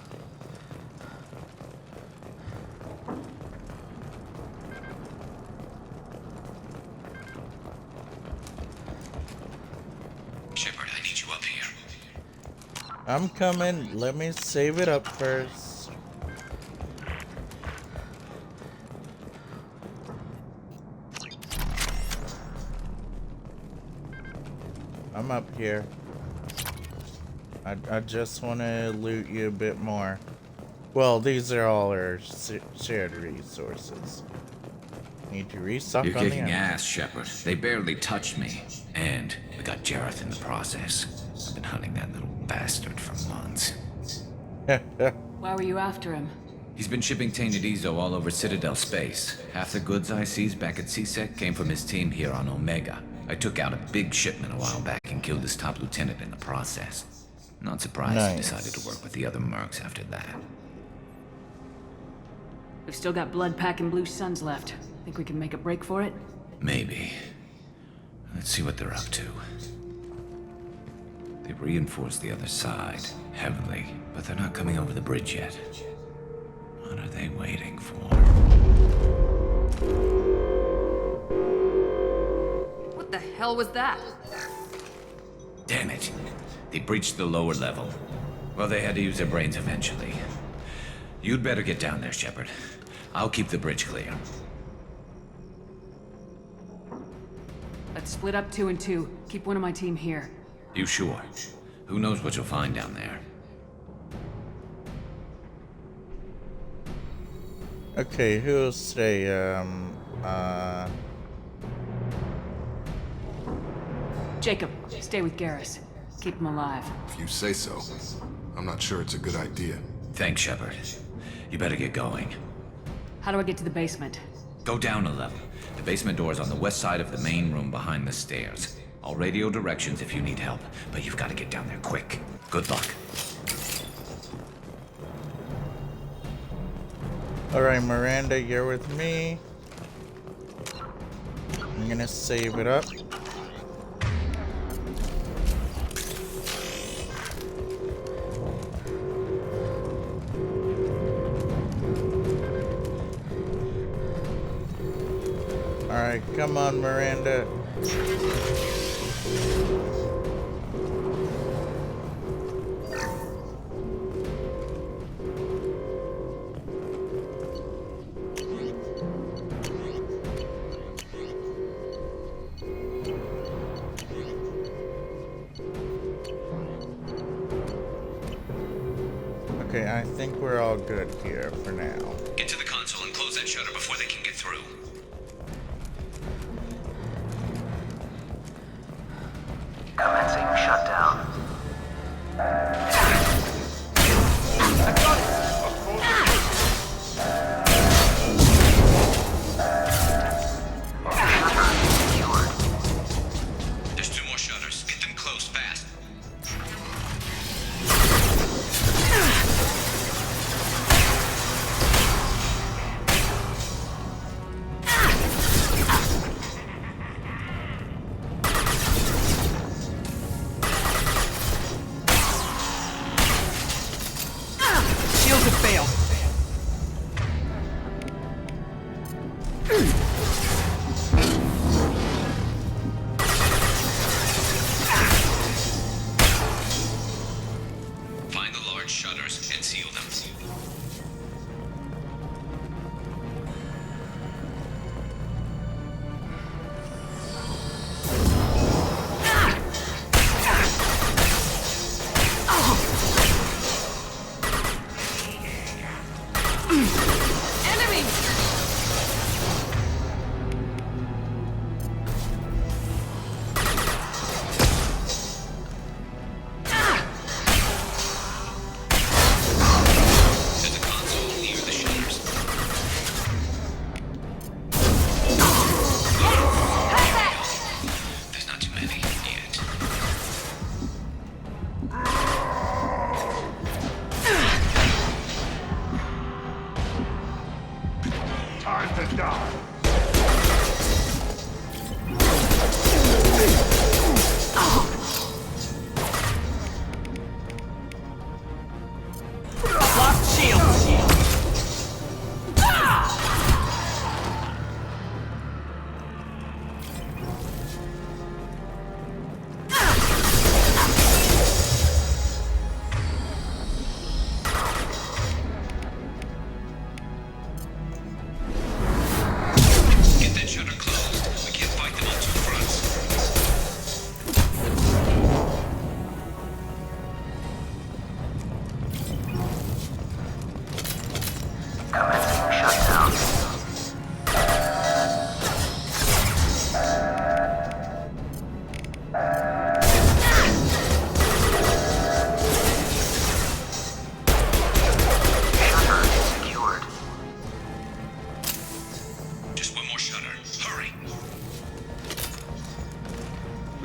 Shepard, I need you up here.
I'm coming. Let me save it up first. I'm up here. I just want to loot you a bit more. Well, these are all our shared resources. Need to restock
You're
on the
kicking
ammo.
ass, Shepard. They barely touched me. And we got Jareth in the process. Been hunting that little bastard for months.
Why were you after him?
He's been shipping tainted Ezo all over Citadel space. Half the goods I seized back at CSEC came from his team here on Omega. I took out a big shipment a while back and killed his top lieutenant in the process. Not surprised he decided to work with the other mercs after that.
We've still got blood pack and blue suns left. Think we can make a break for it?
Maybe. Let's see what they're up to. They've reinforced the other side, heavily, but they're not coming over the bridge yet. What are they waiting for?
What the hell was that?
Damn it. They breached the lower level. Well, they had to use their brains eventually. You'd better get down there, Shepard. I'll keep the bridge clear.
Let's split up 2 and 2. Keep one of my team here.
You sure? Who knows what you'll find down there?
Okay, who'll stay,
Jacob, stay with Garrus. Keep him alive.
If you say so. I'm not sure it's a good idea.
Thanks, Shepard. You better get going.
How do I get to the basement?
Go down a level. The basement door is on the west side of the main room behind the stairs. I'll radio directions if you need help, but you've got to get down there quick. Good luck.
Alright, Miranda, you're with me. I'm gonna save it up. Alright, come on, Miranda. Okay, I think we're all good here for now.
Get to the console and close that shutter before they can get through.
Commencing shutdown.
There's 2 more shutters. Get them closed fast.
Shields have failed.
Find the large shutters and seal them. There's a console near the shutters. There's not too many yet.
Time to die.
Lost shields.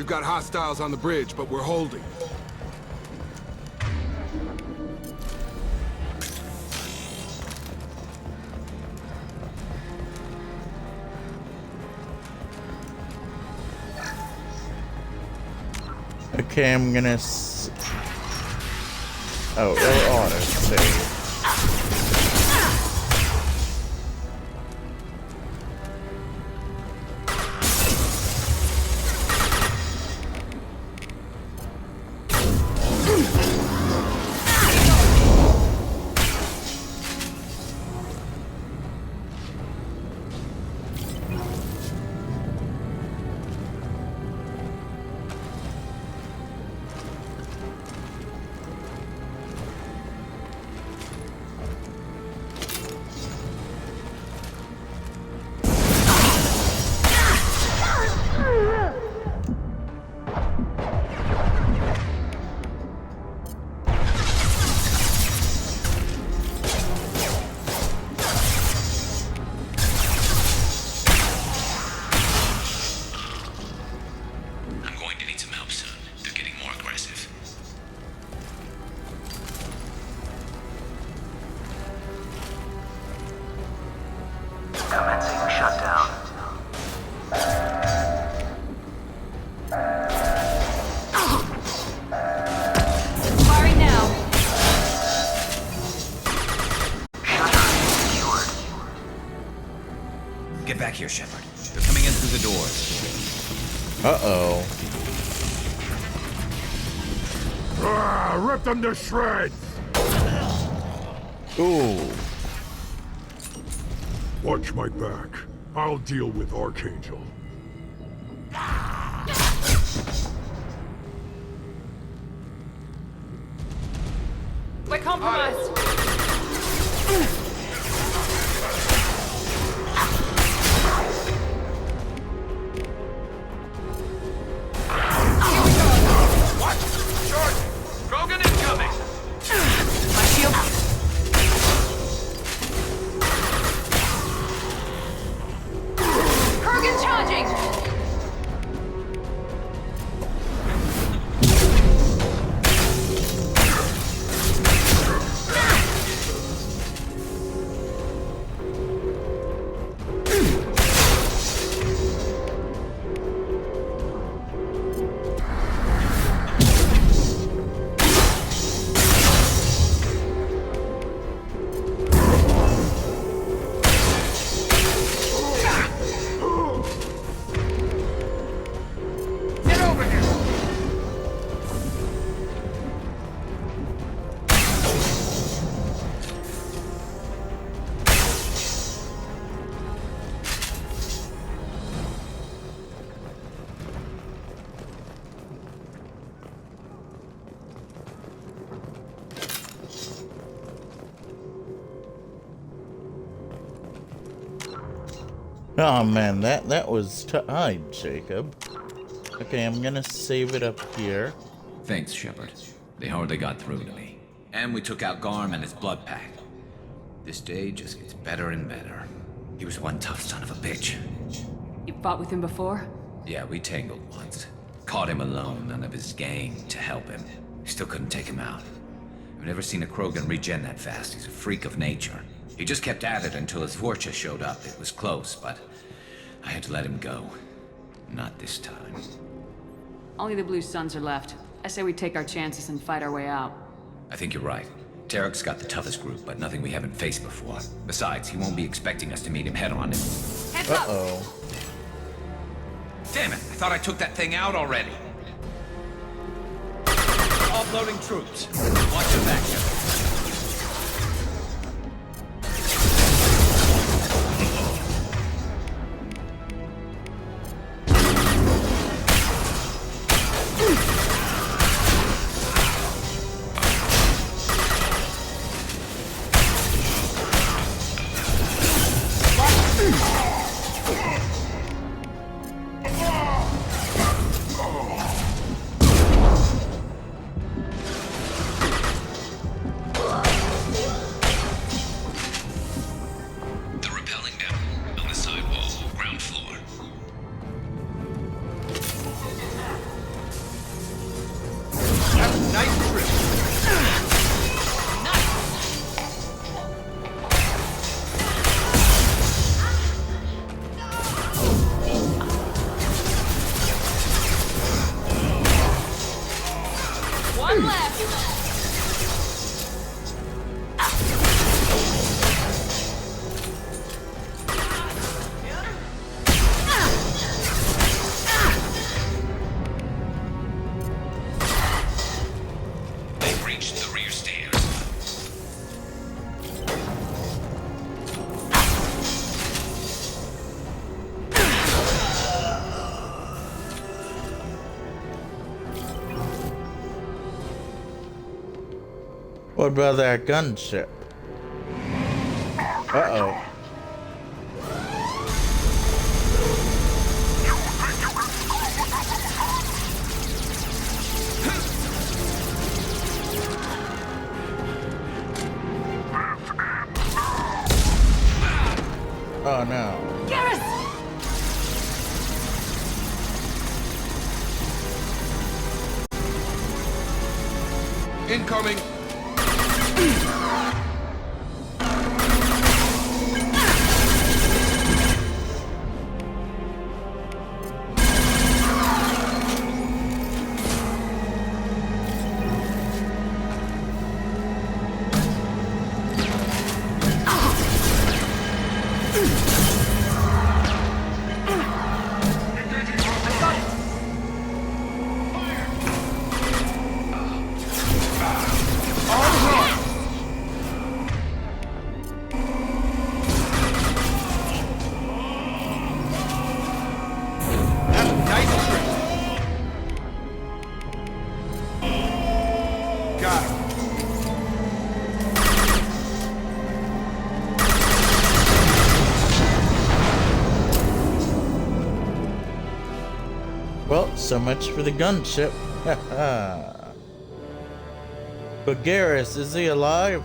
got hostiles on the bridge, but we're holding.
Okay, I'm gonna oh, it'll auto-save.
Commencing shutdown.
Firing now.
Get back here, Shepard. They're coming in through the doors.
Uh-oh.
Rip them to shreds!
Ooh.
Watch my back. I'll deal with Archangel.
We're compromised.
Krogan incoming!
My shield. Kurgan charging!
Oh man, that was hi, Jacob. Okay, I'm gonna save it up here.
Thanks, Shepard. They hardly got through to me. And we took out Garm and his blood pack. This day just gets better and better. He was one tough son of a bitch.
You fought with him before?
Yeah, we tangled once. Caught him alone, none of his gang to help him. Still couldn't take him out. I've never seen a Krogan regen that fast. He's a freak of nature. He just kept at it until his Vorcha showed up. It was close, but I had to let him go. Not this time.
Only the Blue Suns are left. I say we take our chances and fight our way out.
I think you're right. Tarek's got the toughest group, but nothing we haven't faced before. Besides, he won't be expecting us to meet him head-on.
Heads up!
Uh-oh.
Damn it! I thought I took that thing out already.
Offloading troops.
Watch your back, Shepard.
What about that gunship? Uh-oh. Oh no.
Garrus!
Incoming!
Well, so much for the gunship. But Garrus, is he alive?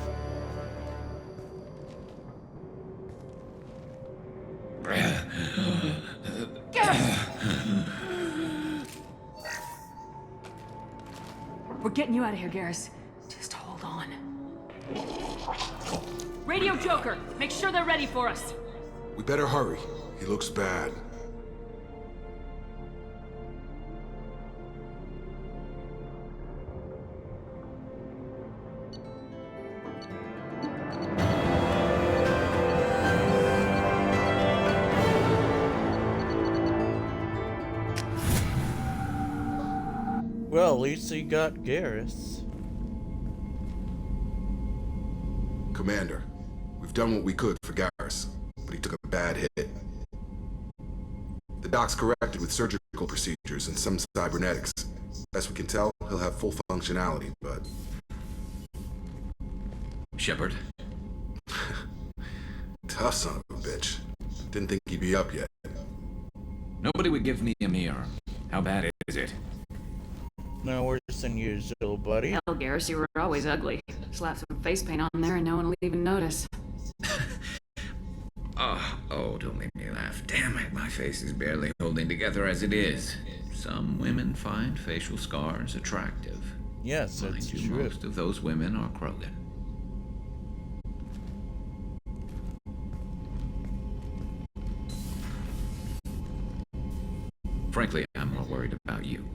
We're getting you out of here, Garrus. Just hold on. Radio Joker, make sure they're ready for us.
We better hurry. He looks bad.
Well, at least he got Garrus.
Commander, we've done what we could for Garrus, but he took a bad hit. The doc's corrected with surgical procedures and some cybernetics. Best we can tell, he'll have full functionality, but...
Shepard?
Tough son of a bitch. Didn't think he'd be up yet.
Nobody would give me a mirror. How bad is it?
No worse than usual, buddy.
Hell, Garrus, you were always ugly. Slap some face paint on there and no one will even notice.
Oh, don't make me laugh. Damn it, my face is barely holding together as it is. Some women find facial scars attractive.
Yes,
Mind
it's
you,
true.
most of those women are Krogan. Frankly, I'm more worried about you.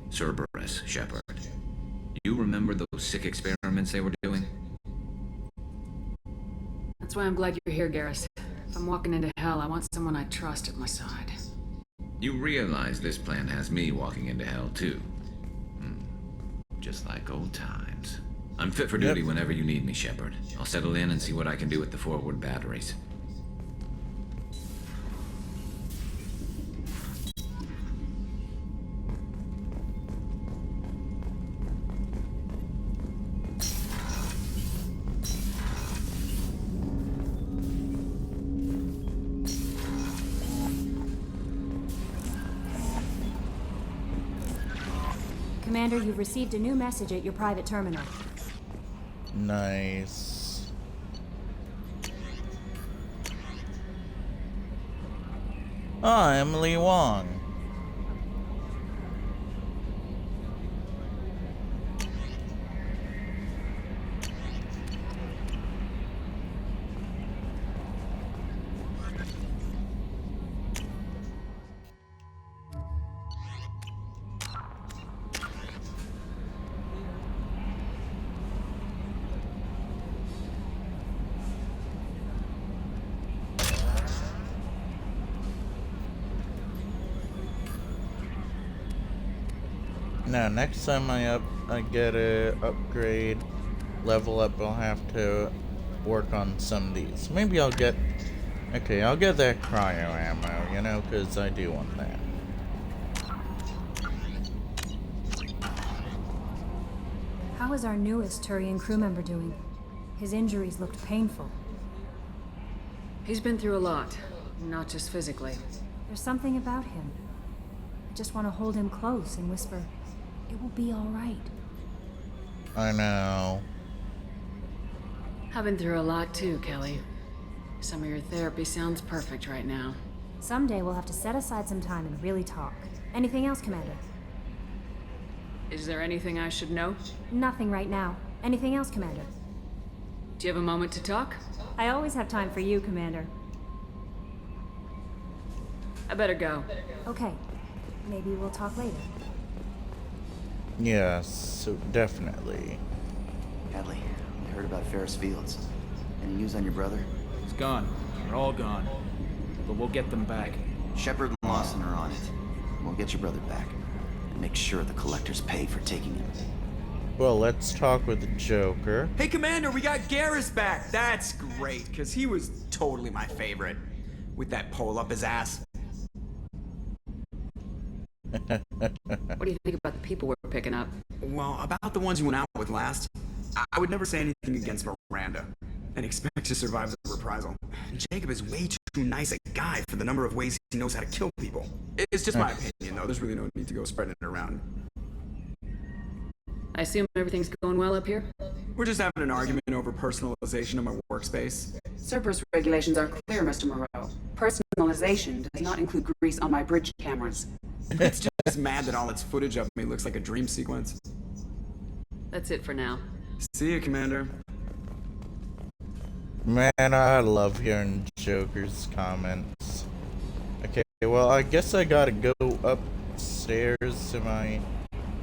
Cerberus, Shepard. You remember those sick experiments they were doing?
That's why I'm glad you're here, Garrus. If I'm walking into hell, I want someone I trust at my side.
You realize this plan has me walking into hell, too. Just like old times. I'm fit for duty whenever you need me, Shepard. I'll settle in and see what I can do with the forward batteries.
Commander, you've received a new message at your private terminal.
Nice. Ah, Emily Wong. Now, next time I get a upgrade, level up, I'll have to work on some of these. Maybe I'll get, okay, I'll get that cryo ammo, you know, because I do want that.
How is our newest Turian crew member doing? His injuries looked painful.
He's been through a lot, not just physically.
There's something about him. I just want to hold him close and whisper, "It will be all right."
I know.
I've been through a lot too, Kelly. Some of your therapy sounds perfect right now.
Someday we'll have to set aside some time and really talk. Anything else, Commander?
Is there anything I should know?
Nothing right now. Anything else, Commander?
Do you have a moment to talk?
I always have time for you, Commander.
I better go.
Okay. Maybe we'll talk later.
Yes, so definitely.
Hadley, I heard about Ferris Fields. Any news on your brother?
He's gone. They're all gone. But we'll get them back.
Shepard and Lawson are on it. We'll get your brother back. And make sure the collectors pay for taking him.
Well, let's talk with the Joker.
Hey, Commander, we got Garrus back. That's great, because he was totally my favorite. With that pole up his ass.
What do you think about the people we're picking up?
Well, about the ones you went out with last, I would never say anything against Miranda and expect to survive the reprisal. Jacob is way too nice a guy for the number of ways he knows how to kill people. It's just my opinion, though. There's really no need to go spreading it around.
I assume everything's going well up here?
We're just having an argument over personalization of my workspace.
Cerberus regulations are clear, Mr. Moreau. Personalization does not include grease on my bridge cameras.
It's just mad that all its footage of me looks like a dream sequence.
That's it for now.
See you, Commander.
Man, I love hearing Joker's comments. Okay, well, I guess I gotta go upstairs to my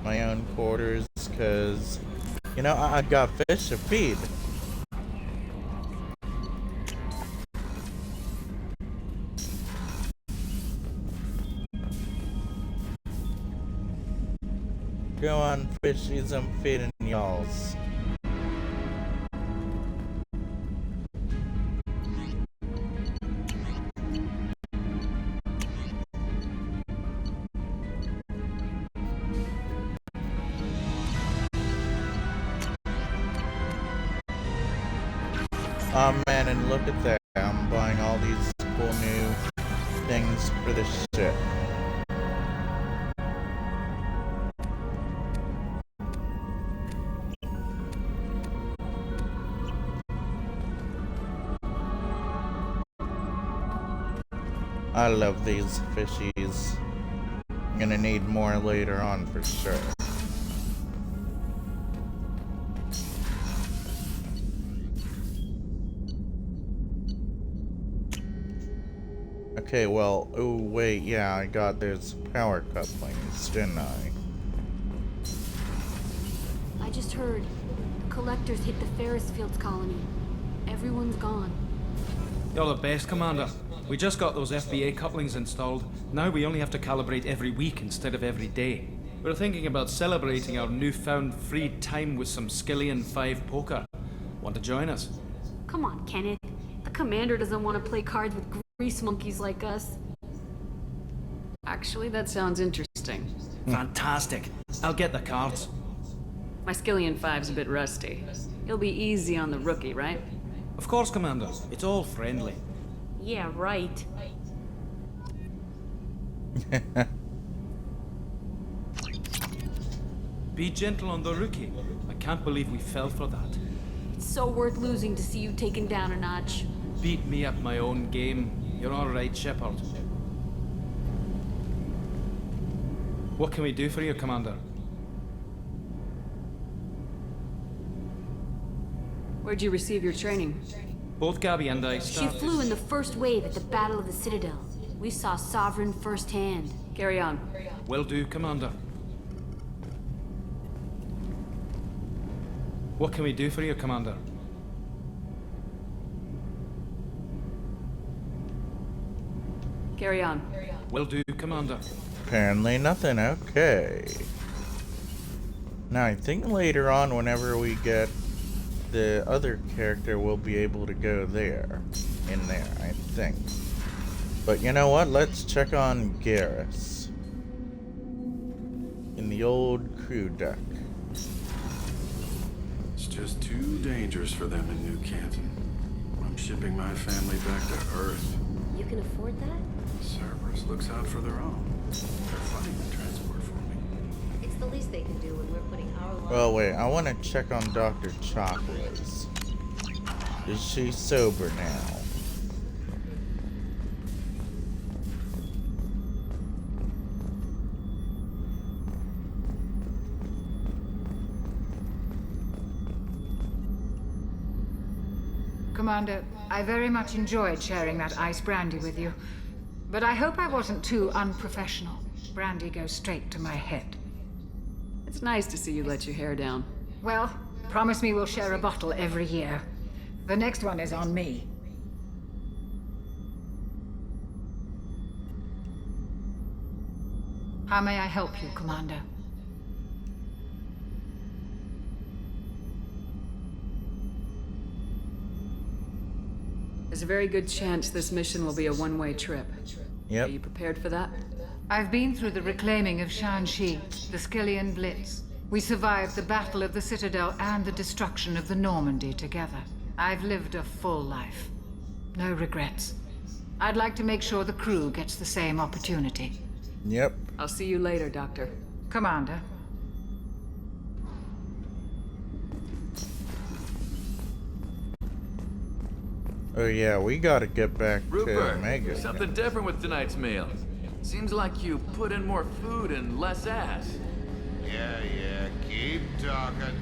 own quarters, because, you know, I got fish to feed. Go on, fishies, I'm feeding y'alls. Oh man, and look at that. I'm buying all these cool new things for the ship. I love these fishies. I'm gonna need more later on for sure. Okay, well, oh wait, yeah, I got those power couplings, didn't I?
I just heard the collectors hit the Ferris Fields colony. Everyone's gone.
You're the best, Commander. We just got those FBA couplings installed. Now we only have to calibrate every week instead of every day. We're thinking about celebrating our newfound free time with some Skillian 5 poker. Want to join us?
Come on, Kenneth. The commander doesn't want to play cards with grease monkeys like us.
Actually, that sounds interesting.
Fantastic. I'll get the cards.
My Skillian 5's a bit rusty. He'll be easy on the rookie, right?
Of course, Commander. It's all friendly.
Yeah, right.
Be gentle on the rookie. I can't believe we fell for that.
It's so worth losing to see you taken down a notch.
Beat me at my own game. You're all right, Shepard. What can we do for you, Commander?
Where'd you receive your training?
Both Gabby and I
She
started...
flew in the first wave at the Battle of the Citadel. We saw Sovereign firsthand.
Carry on.
Will do, Commander. What can we do for you, Commander?
Carry on.
Will do, Commander.
Apparently nothing, okay. Now I think later on, whenever we get the other character, we'll be able to go there. In there, I think. But you know what? Let's check on Garrus. In the old crew deck.
just too dangerous for them in New Canton. I'm shipping my family back to Earth.
You can afford that?
Cerberus looks out for their own. They're funding the transport for me.
It's the least they can do when we're putting our lives...
Well, wait, I want to check on Dr. Chocolates. Is she sober now?
Commander, I very much enjoyed sharing that ice brandy with you. But I hope I wasn't too unprofessional. Brandy goes straight to my head.
It's nice to see you let your hair down.
Well, promise me we'll share a bottle every year. The next one is on me. How may I help you, Commander?
There's a very good chance this mission will be a one-way trip.
Yep.
Are you prepared for that?
I've been through the reclaiming of Shanxi, the Skillian Blitz. We survived the Battle of the Citadel and the destruction of the Normandy together. I've lived a full life. No regrets. I'd like to make sure the crew gets the same opportunity.
Yep.
I'll see you later, Doctor.
Commander.
Oh yeah, we gotta get back
Rupert,
to Omega.
something different with tonight's meal. Seems like you put in more food and less ass.
Yeah, keep talking.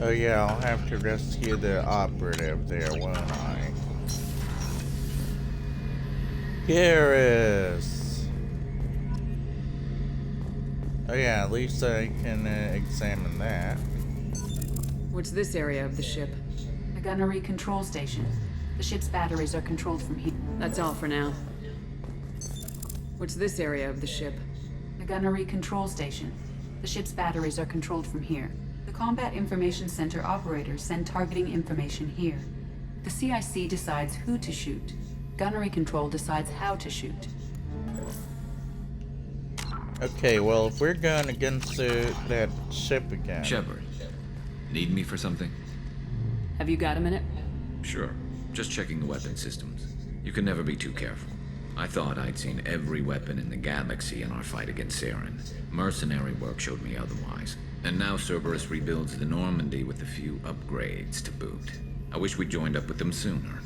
Oh yeah, I'll have to rescue the operative there, won't I? Garrus! Oh yeah, at least I can examine that.
What's this area of the ship?
The gunnery control station. The ship's batteries are controlled from here.
That's all for now. What's this area of the ship?
The gunnery control station. The ship's batteries are controlled from here. The Combat Information Center operators send targeting information here. The CIC decides who to shoot. Gunnery control decides how to shoot.
Okay, well, if we're going against that ship again...
Shepard, need me for something?
Have you got a minute?
Sure. Just checking the weapon systems. You can never be too careful. I thought I'd seen every weapon in the galaxy in our fight against Saren. Mercenary work showed me otherwise. And now Cerberus rebuilds the Normandy with a few upgrades to boot. I wish we'd joined up with them sooner.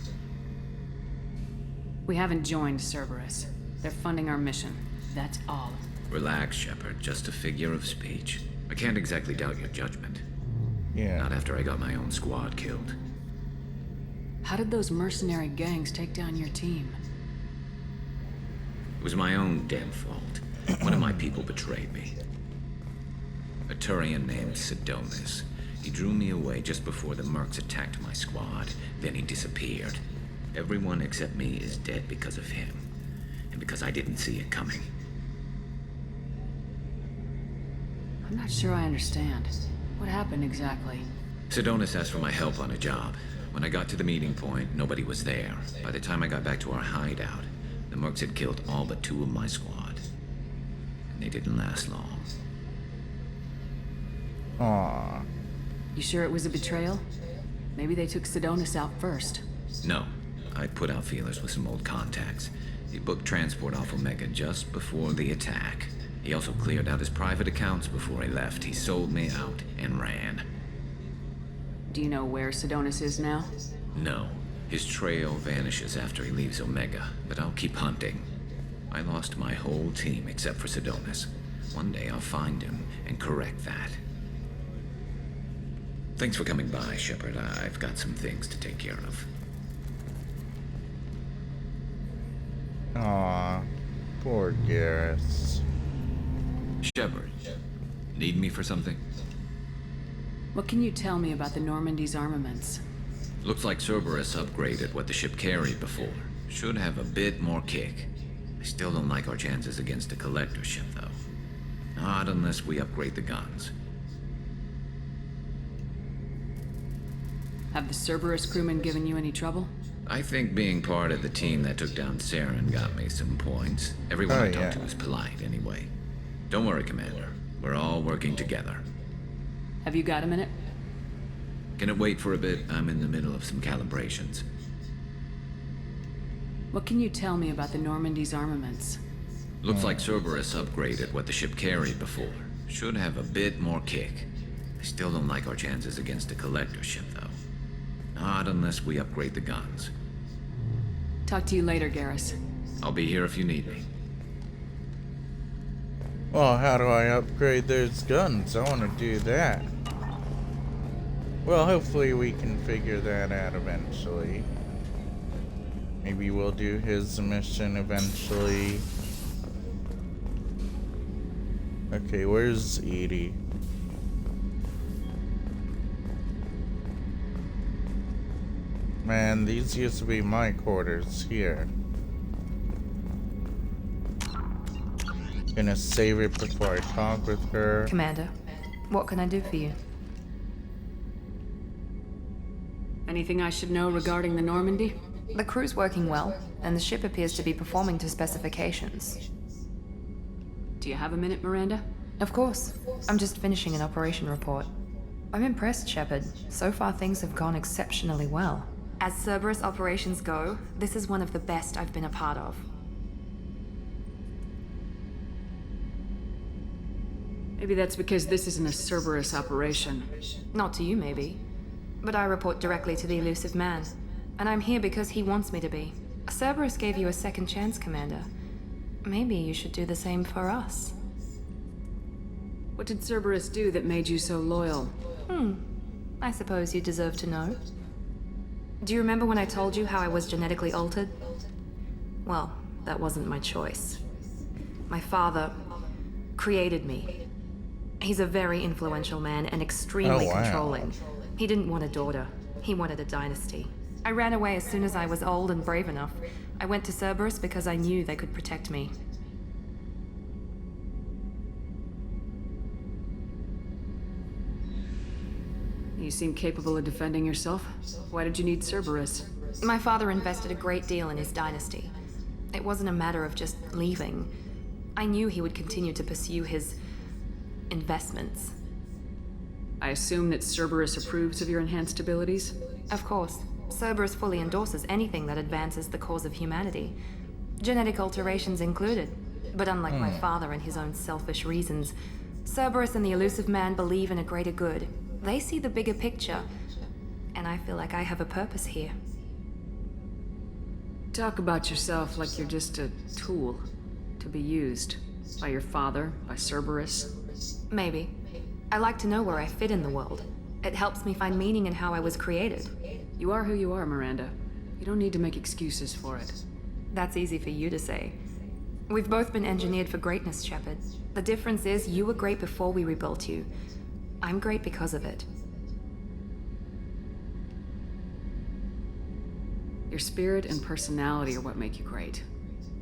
We haven't joined Cerberus. They're funding our mission. That's all.
Relax, Shepard. Just a figure of speech. I can't exactly doubt your judgment.
Yeah.
Not after I got my own squad killed.
How did those mercenary gangs take down your team?
It was my own damn fault. One of my people betrayed me. A Turian named Sidonis. He drew me away just before the mercs attacked my squad. Then he disappeared. Everyone except me is dead because of him. And because I didn't see it coming.
I'm not sure I understand. What happened exactly?
Sidonis asked for my help on a job. When I got to the meeting point, nobody was there. By the time I got back to our hideout, the mercs had killed all but 2 of my squad. And they didn't last long.
Aww.
You sure it was a betrayal? Maybe they took Sidonis out first.
No. I put out feelers with some old contacts. He booked transport off Omega just before the attack. He also cleared out his private accounts before he left. He sold me out and ran.
Do you know where Sidonis is now?
No. His trail vanishes after he leaves Omega, but I'll keep hunting. I lost my whole team except for Sidonis. One day I'll find him and correct that. Thanks for coming by, Shepard. I've got some things to take care of.
Aw, poor Garrus.
Shepard, need me for something?
What can you tell me about the Normandy's armaments?
Looks like Cerberus upgraded what the ship carried before. Should have a bit more kick. I still don't like our chances against a collector ship, though. Not unless we upgrade the guns.
Have the Cerberus crewmen given you any trouble?
I think being part of the team that took down Saren got me some points. Everyone I talked to was polite anyway. Don't worry, Commander. We're all working together.
Have you got a minute?
Can it wait for a bit? I'm in the middle of some calibrations.
What can you tell me about the Normandy's armaments?
Looks like Cerberus upgraded what the ship carried before. Should have a bit more kick. I still don't like our chances against a collector ship, though. Not unless we upgrade the guns.
Talk to you later, Garrus.
I'll be here if you need me.
Well, how do I upgrade those guns? I want to do that. Well, hopefully we can figure that out eventually. Maybe we'll do his mission eventually. Okay, where's Edie? Man, these used to be my quarters here. Gonna save it before I talk with her.
Commander, what can I do for you?
Anything I should know regarding the Normandy?
The crew's working well, and the ship appears to be performing to specifications.
Do you have a minute, Miranda?
Of course. I'm just finishing an operation report. I'm impressed, Shepard. So far things have gone exceptionally well. As Cerberus operations go, this is one of the best I've been a part of.
Maybe that's because this isn't a Cerberus operation.
Not to you, maybe. But I report directly to the elusive man. And I'm here because he wants me to be. Cerberus gave you a second chance, Commander. Maybe you should do the same for us.
What did Cerberus do that made you so loyal?
I suppose you deserve to know. Do you remember when I told you how I was genetically altered? Well, that wasn't my choice. My father created me. He's a very influential man and extremely controlling. He didn't want a daughter. He wanted a dynasty. I ran away as soon as I was old and brave enough. I went to Cerberus because I knew they could protect me.
You seem capable of defending yourself. Why did you need Cerberus?
My father invested a great deal in his dynasty. It wasn't a matter of just leaving. I knew he would continue to pursue his investments.
I assume that Cerberus approves of your enhanced abilities?
Of course. Cerberus fully endorses anything that advances the cause of humanity. Genetic alterations included. But unlike my father and his own selfish reasons, Cerberus and the elusive man believe in a greater good. They see the bigger picture, and I feel like I have a purpose here.
Talk about yourself like you're just a tool to be used by your father, by Cerberus.
Maybe. I like to know where I fit in the world. It helps me find meaning in how I was created.
You are who you are, Miranda. You don't need to make excuses for it.
That's easy for you to say. We've both been engineered for greatness, Shepard. The difference is you were great before we rebuilt you. I'm great because of it.
Your spirit and personality are what make you great.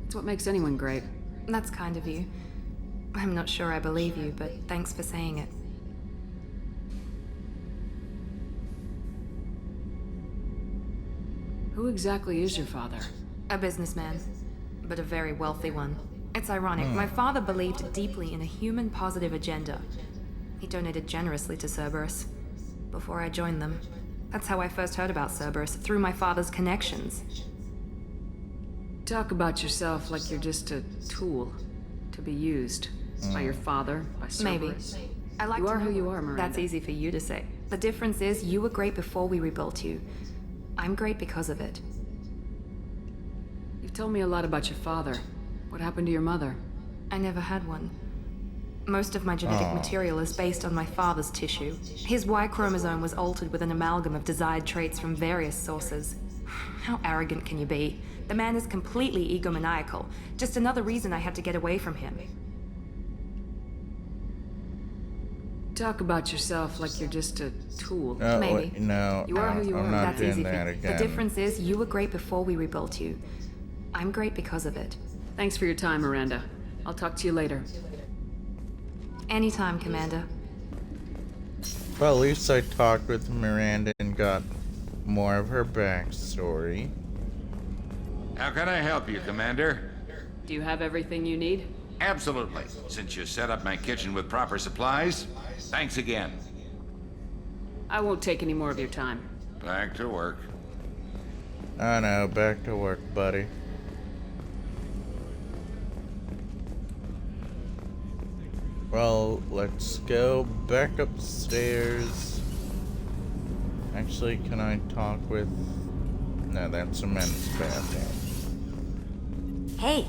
It's what makes anyone great.
That's kind of you. I'm not sure I believe you, but thanks for saying it.
Who exactly is your father?
A businessman, but a very wealthy one. It's ironic. My father believed deeply in a human-positive agenda. He donated generously to Cerberus before I joined them. That's how I first heard about Cerberus, through my father's connections.
Talk about yourself like you're just a tool to be used by your father, by Cerberus.
Maybe. I like
you
to
are
know
who you are, Miranda.
That's easy for you to say. The difference is you were great before we rebuilt you. I'm great because of it.
You've told me a lot about your father. What happened to your mother?
I never had one. Most of my genetic material is based on my father's tissue. His Y chromosome was altered with an amalgam of desired traits from various sources. How arrogant can you be? The man is completely egomaniacal. Just another reason I had to get away from him.
Talk about yourself like you're just a tool.
Maybe.
No,
you are who you
I'm
are.
not
That's
doing
easy
that
for
again.
The difference is you were great before we rebuilt you. I'm great because of it.
Thanks for your time, Miranda. I'll talk to you later.
Anytime, Commander.
Well, at least I talked with Miranda and got more of her backstory.
How can I help you, Commander?
Do you have everything you need?
Absolutely. Since you set up my kitchen with proper supplies, thanks again.
I won't take any more of your time.
Back to work.
I know, back to work, buddy. Well, let's go back upstairs. Actually, can I talk with... No, that's a men's bathroom.
Hey,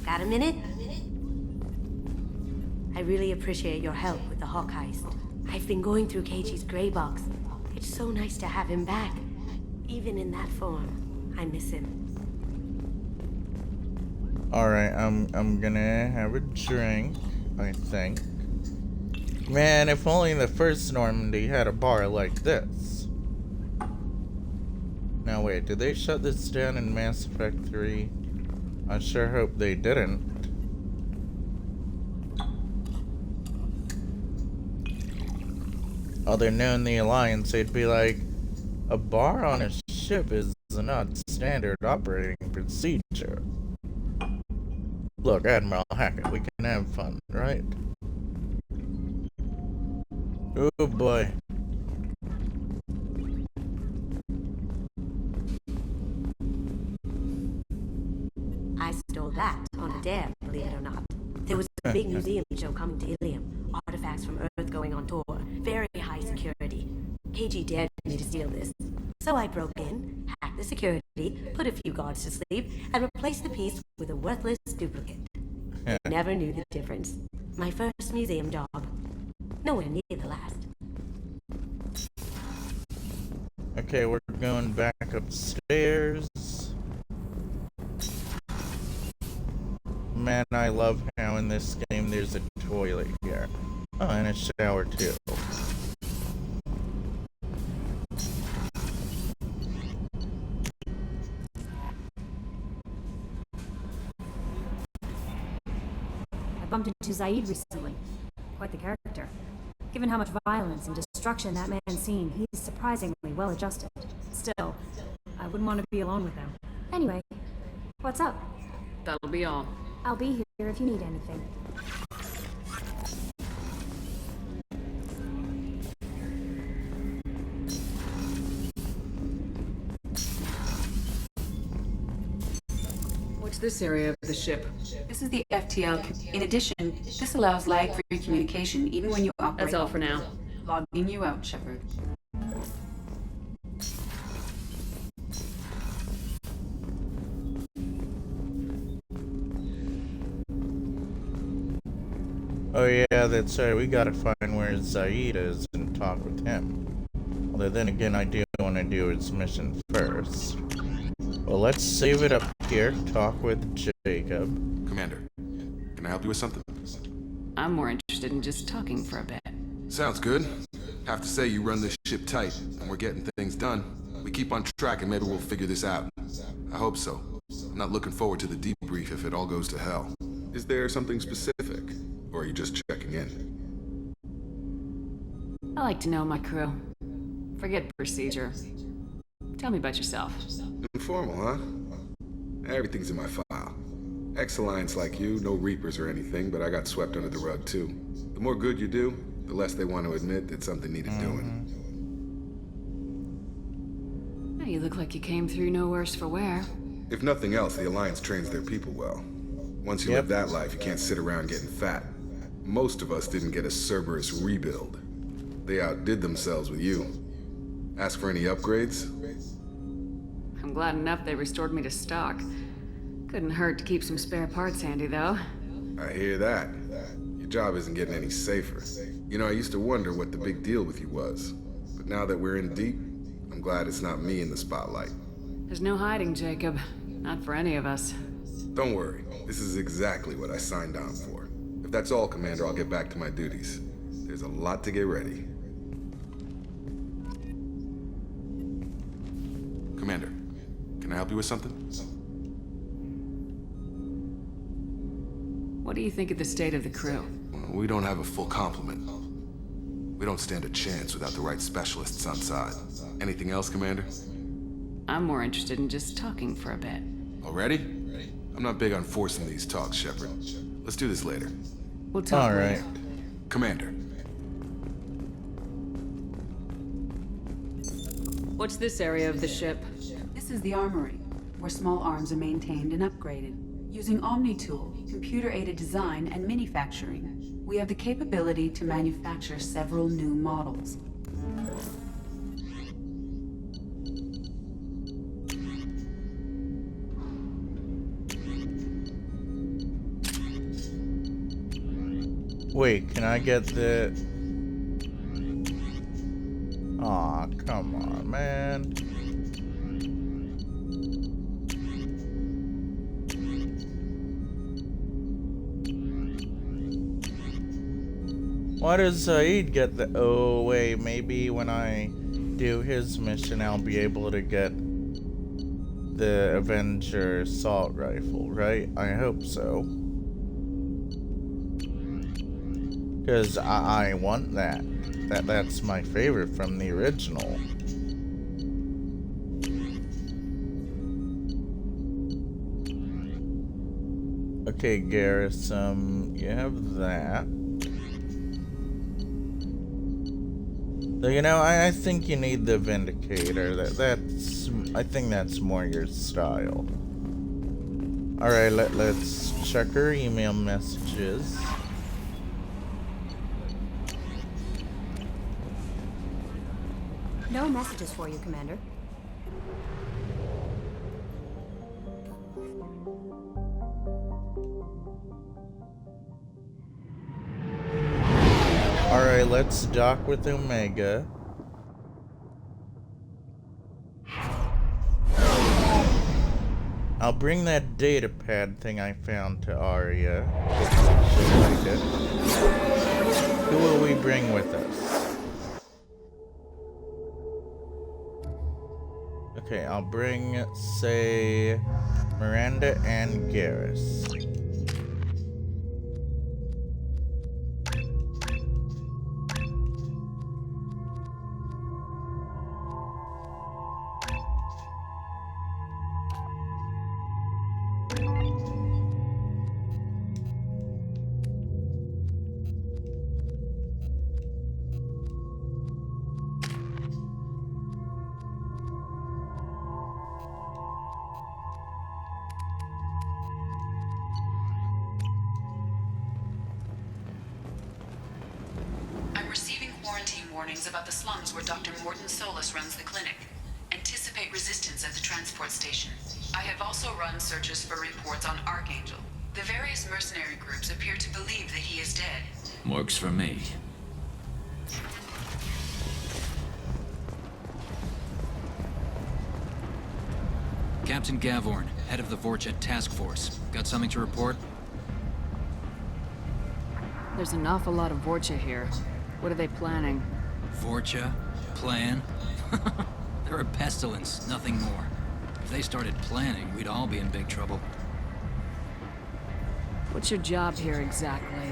got a minute? I really appreciate your help with the Hawk heist. I've been going through Keiji's gray box. It's so nice to have him back. Even in that form, I miss him.
Alright, I'm gonna have a drink, I think. Man, if only the first Normandy had a bar like this. Now wait, did they shut this down in Mass Effect 3? I sure hope they didn't. Oh, they're known the Alliance, they'd be like, a bar on a ship is not standard operating procedure. Look, Admiral Hackett, we can have fun, right? Oh boy.
I stole that on a dare, believe it or not. There was a big museum show coming to Ilium. Artifacts from Earth going on tour. Very high security. KG dared me to steal this. So I broke in, hacked the security, put a few guards to sleep, and replaced the piece with a worthless duplicate. They never knew the difference. My first museum job. Nowhere near the last.
Okay, we're going back upstairs. Man, I love how in this game there's a toilet here. Oh, and a shower too.
I bumped into Zaid recently. Quite the character. Given how much violence and destruction that man's seen, he's surprisingly well adjusted. Still, I wouldn't want to be alone with him. Anyway, what's up?
That'll be all.
I'll be here if you need anything.
What's this area of the ship?
This is the FTL. In addition, this allows lag-free communication even when you operate.
That's all for now.
Logging you out, Shepard.
Oh yeah, that's right, we gotta find where Zaid is and talk with him. Although then again, I do want to do his mission first. Well, let's save it up here, talk with Jacob.
Commander, can I help you with something?
I'm more interested in just talking for a bit.
Sounds good. Have to say you run this ship tight, and we're getting things done. We keep on track and maybe we'll figure this out. I hope so. I'm not looking forward to the debrief if it all goes to hell. Is there something specific? Or are you just checking in?
I like to know my crew. Forget procedure. Tell me about yourself.
Informal, huh? Everything's in my file. Ex-Alliance like you, no Reapers or anything, but I got swept under the rug too. The more good you do, the less they want to admit that something needed doing.
Well, you look like you came through no worse for wear.
If nothing else, the Alliance trains their people well. Once you live that life, you can't sit around getting fat. Most of us didn't get a Cerberus rebuild. They outdid themselves with you. Ask for any upgrades?
I'm glad enough they restored me to stock. Couldn't hurt to keep some spare parts handy, though.
I hear that. Your job isn't getting any safer. You know, I used to wonder what the big deal with you was. But now that we're in deep, I'm glad it's not me in the spotlight.
There's no hiding, Jacob. Not for any of us.
Don't worry. This is exactly what I signed on for. If that's all, Commander, I'll get back to my duties. There's a lot to get ready. Commander, can I help you with something?
What do you think of the state of the crew?
We don't have a full complement. We don't stand a chance without the right specialists on side. Anything else, Commander?
I'm more interested in just talking for a bit.
Already? I'm not big on forcing these talks, Shepard. Let's do this later.
We'll talk later.
Commander.
What's this area of the ship?
This is the armory, where small arms are maintained and upgraded. Using Omni-Tool, computer-aided design, and manufacturing, we have the capability to manufacture several new models.
Wait, can I get the... Aw, come on, man. Why does Saeed get the... Oh, wait, maybe when I do his mission, I'll be able to get the Avenger assault rifle, right? I hope so. Because I want that. That's my favorite from the original. Okay, Garrus, you have that. So, you know, I think you need the Vindicator. I think that's more your style. Alright, let's check our email messages.
No messages for you, Commander.
Alright, let's dock with Omega. I'll bring that data pad thing I found to Arya. She'll like it. Who will we bring with us? Okay, I'll bring, say, Miranda and Garrus.
Warnings about the slums where Dr. Morton Solus runs the clinic. Anticipate resistance at the transport station. I have also run searches for reports on Archangel. The various mercenary groups appear to believe that he is dead.
Works for me.
Captain Gavorn, head of the Vorcha Task Force. Got something to report?
There's an awful lot of Vorcha here. What are they planning?
Vorcha? Plan? They're a pestilence, nothing more. If they started planning, we'd all be in big trouble.
What's your job here exactly?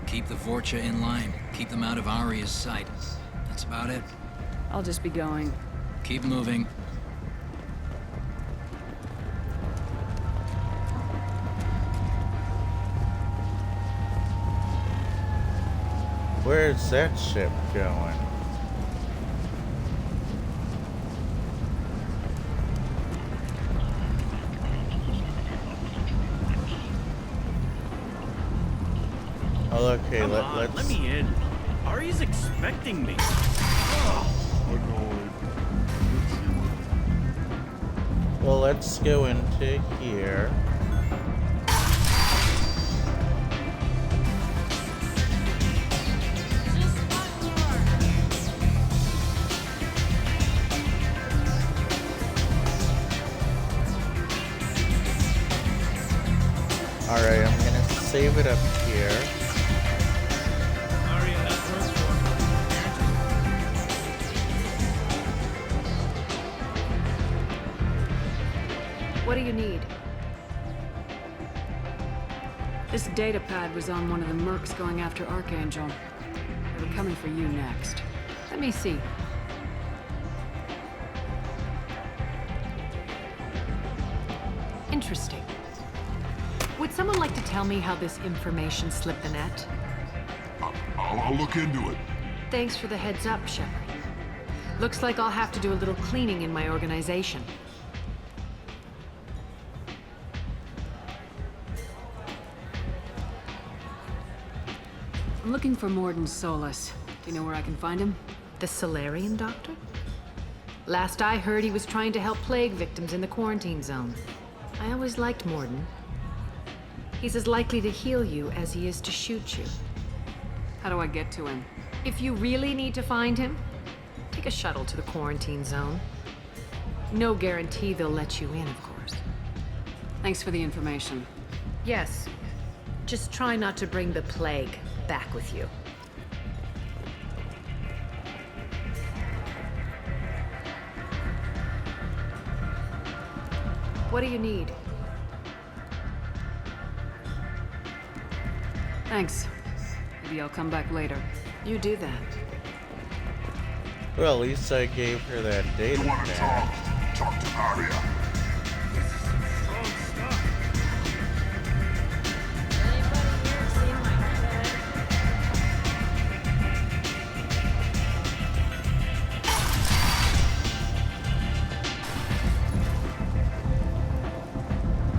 Keep the Vorcha in line. Keep them out of Arya's sight. That's about it.
I'll just be going.
Keep moving.
Where's that ship going? Oh, okay, let's...
Let me in. Ari's expecting me.
Well, let's go into here. Alright, I'm gonna save it up here.
What do you need? This data pad was on one of the mercs going after Archangel. They were coming for you next. Let me see.
Interesting. Would someone like to tell me how this information slipped the net?
I'll look into it.
Thanks for the heads up, Shepard. Looks like I'll have to do a little cleaning in my organization.
I'm looking for Morden Solis. Do you know where I can find him?
The Solarian doctor? Last I heard, he was trying to help plague victims in the quarantine zone. I always liked Morden. He's as likely to heal you as he is to shoot you.
How do I get to him?
If you really need to find him, take a shuttle to the quarantine zone. No guarantee they'll let you in, of course.
Thanks for the information.
Yes. Just try not to bring the plague back with you. What do you need?
Thanks. Maybe I'll come back later.
You do that.
Well, at least I gave her that data back.
Talk to Aria.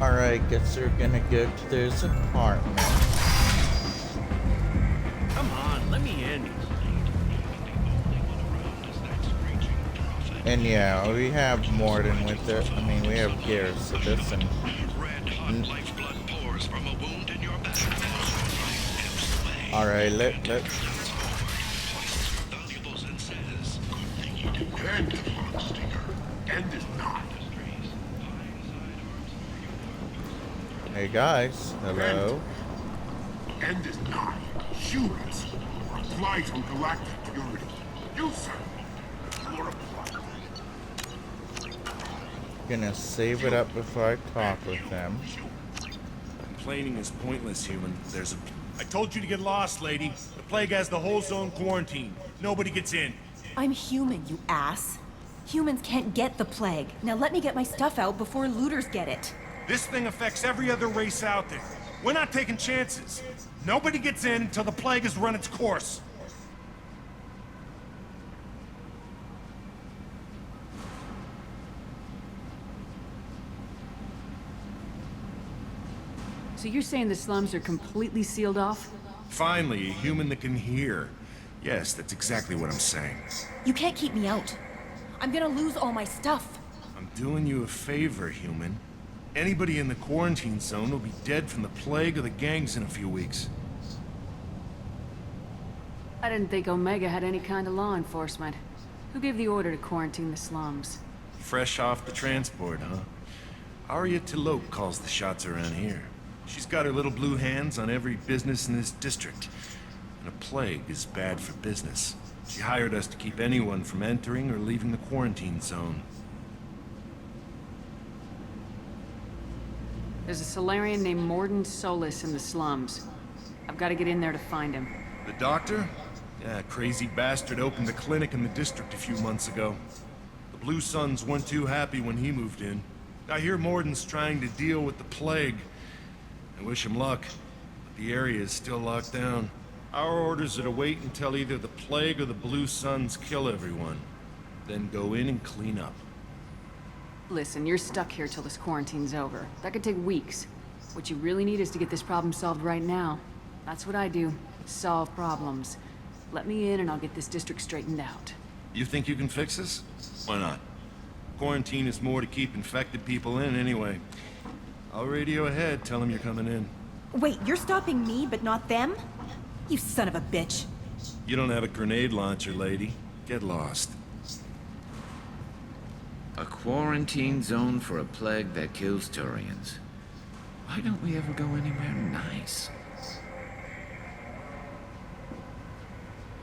Alright, guess we're gonna go to this apartment.
Come on, let me in.
And yeah, we have Morden with it. I mean, we have Garrus with this, and alright, let's
End is not.
Hey guys, hello.
End is not. Humans are a plight on galactic purity. You, sir, you're a plight.
Gonna save it up before I talk with them.
Complaining is pointless, human. There's a... I told you to get lost, lady. The plague has the whole zone quarantined. Nobody gets in.
I'm human, you ass. Humans can't get the plague. Now let me get my stuff out before looters get it.
This thing affects every other race out there. We're not taking chances. Nobody gets in until the plague has run its course.
So you're saying the slums are completely sealed off?
Finally, a human that can hear. Yes, that's exactly what I'm saying.
You can't keep me out. I'm gonna lose all my stuff.
I'm doing you a favor, human. Anybody in the quarantine zone will be dead from the plague or the gangs in a few weeks.
I didn't think Omega had any kind of law enforcement. Who gave the order to quarantine the slums?
Fresh off the transport, huh? Arya Tilok calls the shots around here. She's got her little blue hands on every business in this district. And a plague is bad for business. She hired us to keep anyone from entering or leaving the quarantine zone.
There's a Solarian named Morden Solis in the slums. I've got to get in there to find him.
The doctor? Yeah, crazy bastard opened a clinic in the district a few months ago. The Blue Suns weren't too happy when he moved in. I hear Morden's trying to deal with the plague. I wish him luck, but the area is still locked down. Our orders are to wait until either the plague or the Blue Suns kill everyone. Then go in and clean up.
Listen, you're stuck here till this quarantine's over. That could take weeks. What you really need is to get this problem solved right now. That's what I do. Solve problems. Let me in and I'll get this district straightened out.
You think you can fix this? Why not? Quarantine is more to keep infected people in anyway. I'll radio ahead, tell them you're coming in.
Wait, you're stopping me, but not them? You son of a bitch.
You don't have a grenade launcher, lady. Get lost.
A quarantine zone for a plague that kills Turians. Why don't we ever go anywhere nice?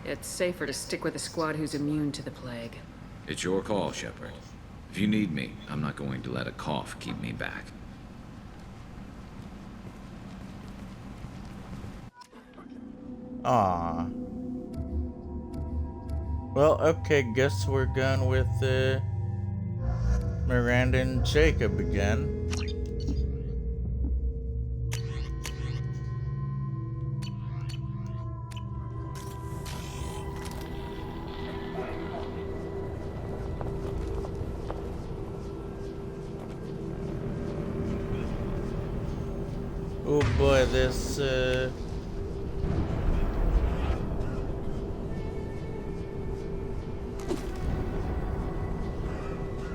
It's safer to stick with a squad who's immune to the plague.
It's your call, Shepard. If you need me, I'm not going to let a cough keep me back.
Ah. Well, okay, guess we're going with Miranda and Jacob again. Oh boy, this,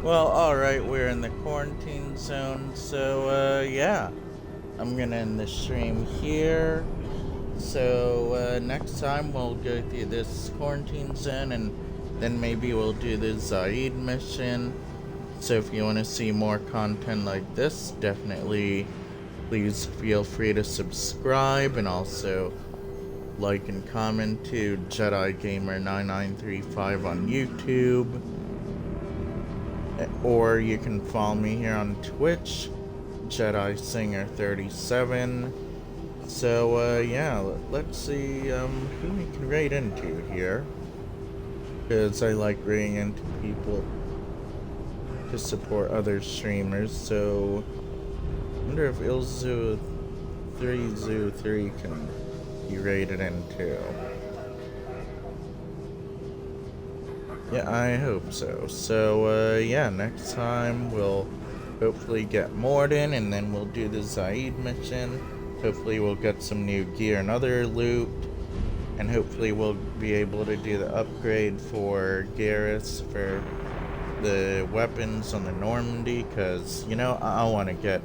Well, alright, we're in the quarantine zone, so, yeah. I'm gonna end the stream here. So, next time we'll go through this quarantine zone, and then maybe we'll do the Zaid mission. So if you want to see more content like this, definitely please feel free to subscribe, and also like and comment to Jedi Gamer 9935 on YouTube. Or you can follow me here on Twitch, Jedi Singer 37. So, yeah, let's see, who we can raid into here. Because I like raiding into people to support other streamers, so I wonder if Ilzu3Zoo3 can be raided into. Yeah, I hope so. So, yeah, next time we'll hopefully get Morden, and then we'll do the Zaid mission. Hopefully we'll get some new gear and other loot, and hopefully we'll be able to do the upgrade for Garrus for the weapons on the Normandy, because, you know, I want to get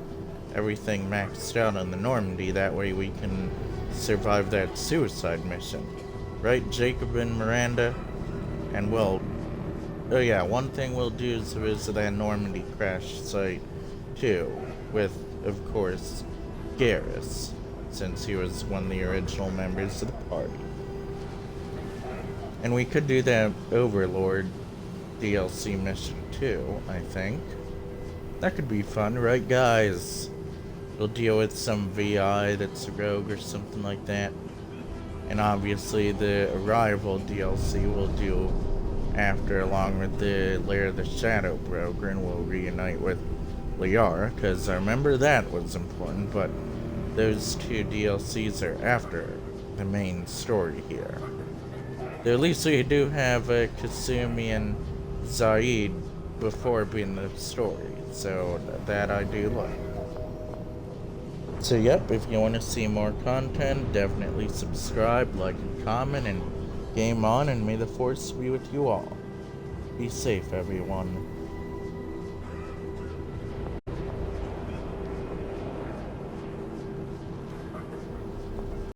everything maxed out on the Normandy, that way we can survive that suicide mission. Right, Jacob and Miranda? And we'll... Oh yeah, one thing we'll do is visit that Normandy crash site, too, with, of course, Garrus, since he was one of the original members of the party. And we could do that Overlord DLC mission too, I think. That could be fun, right guys? We'll deal with some VI that's a rogue or something like that. And obviously the Arrival DLC we'll do after, along with the Lair of the Shadow Broker, and we'll reunite with Liara, because I remember that was important, but those two DLCs are after the main story here. Though at least we do have Kasumi and Zaid before being the story, so that I do like. So yep, if you want to see more content, definitely subscribe, like, and comment, and game on, and may the Force be with you all. Be safe, everyone.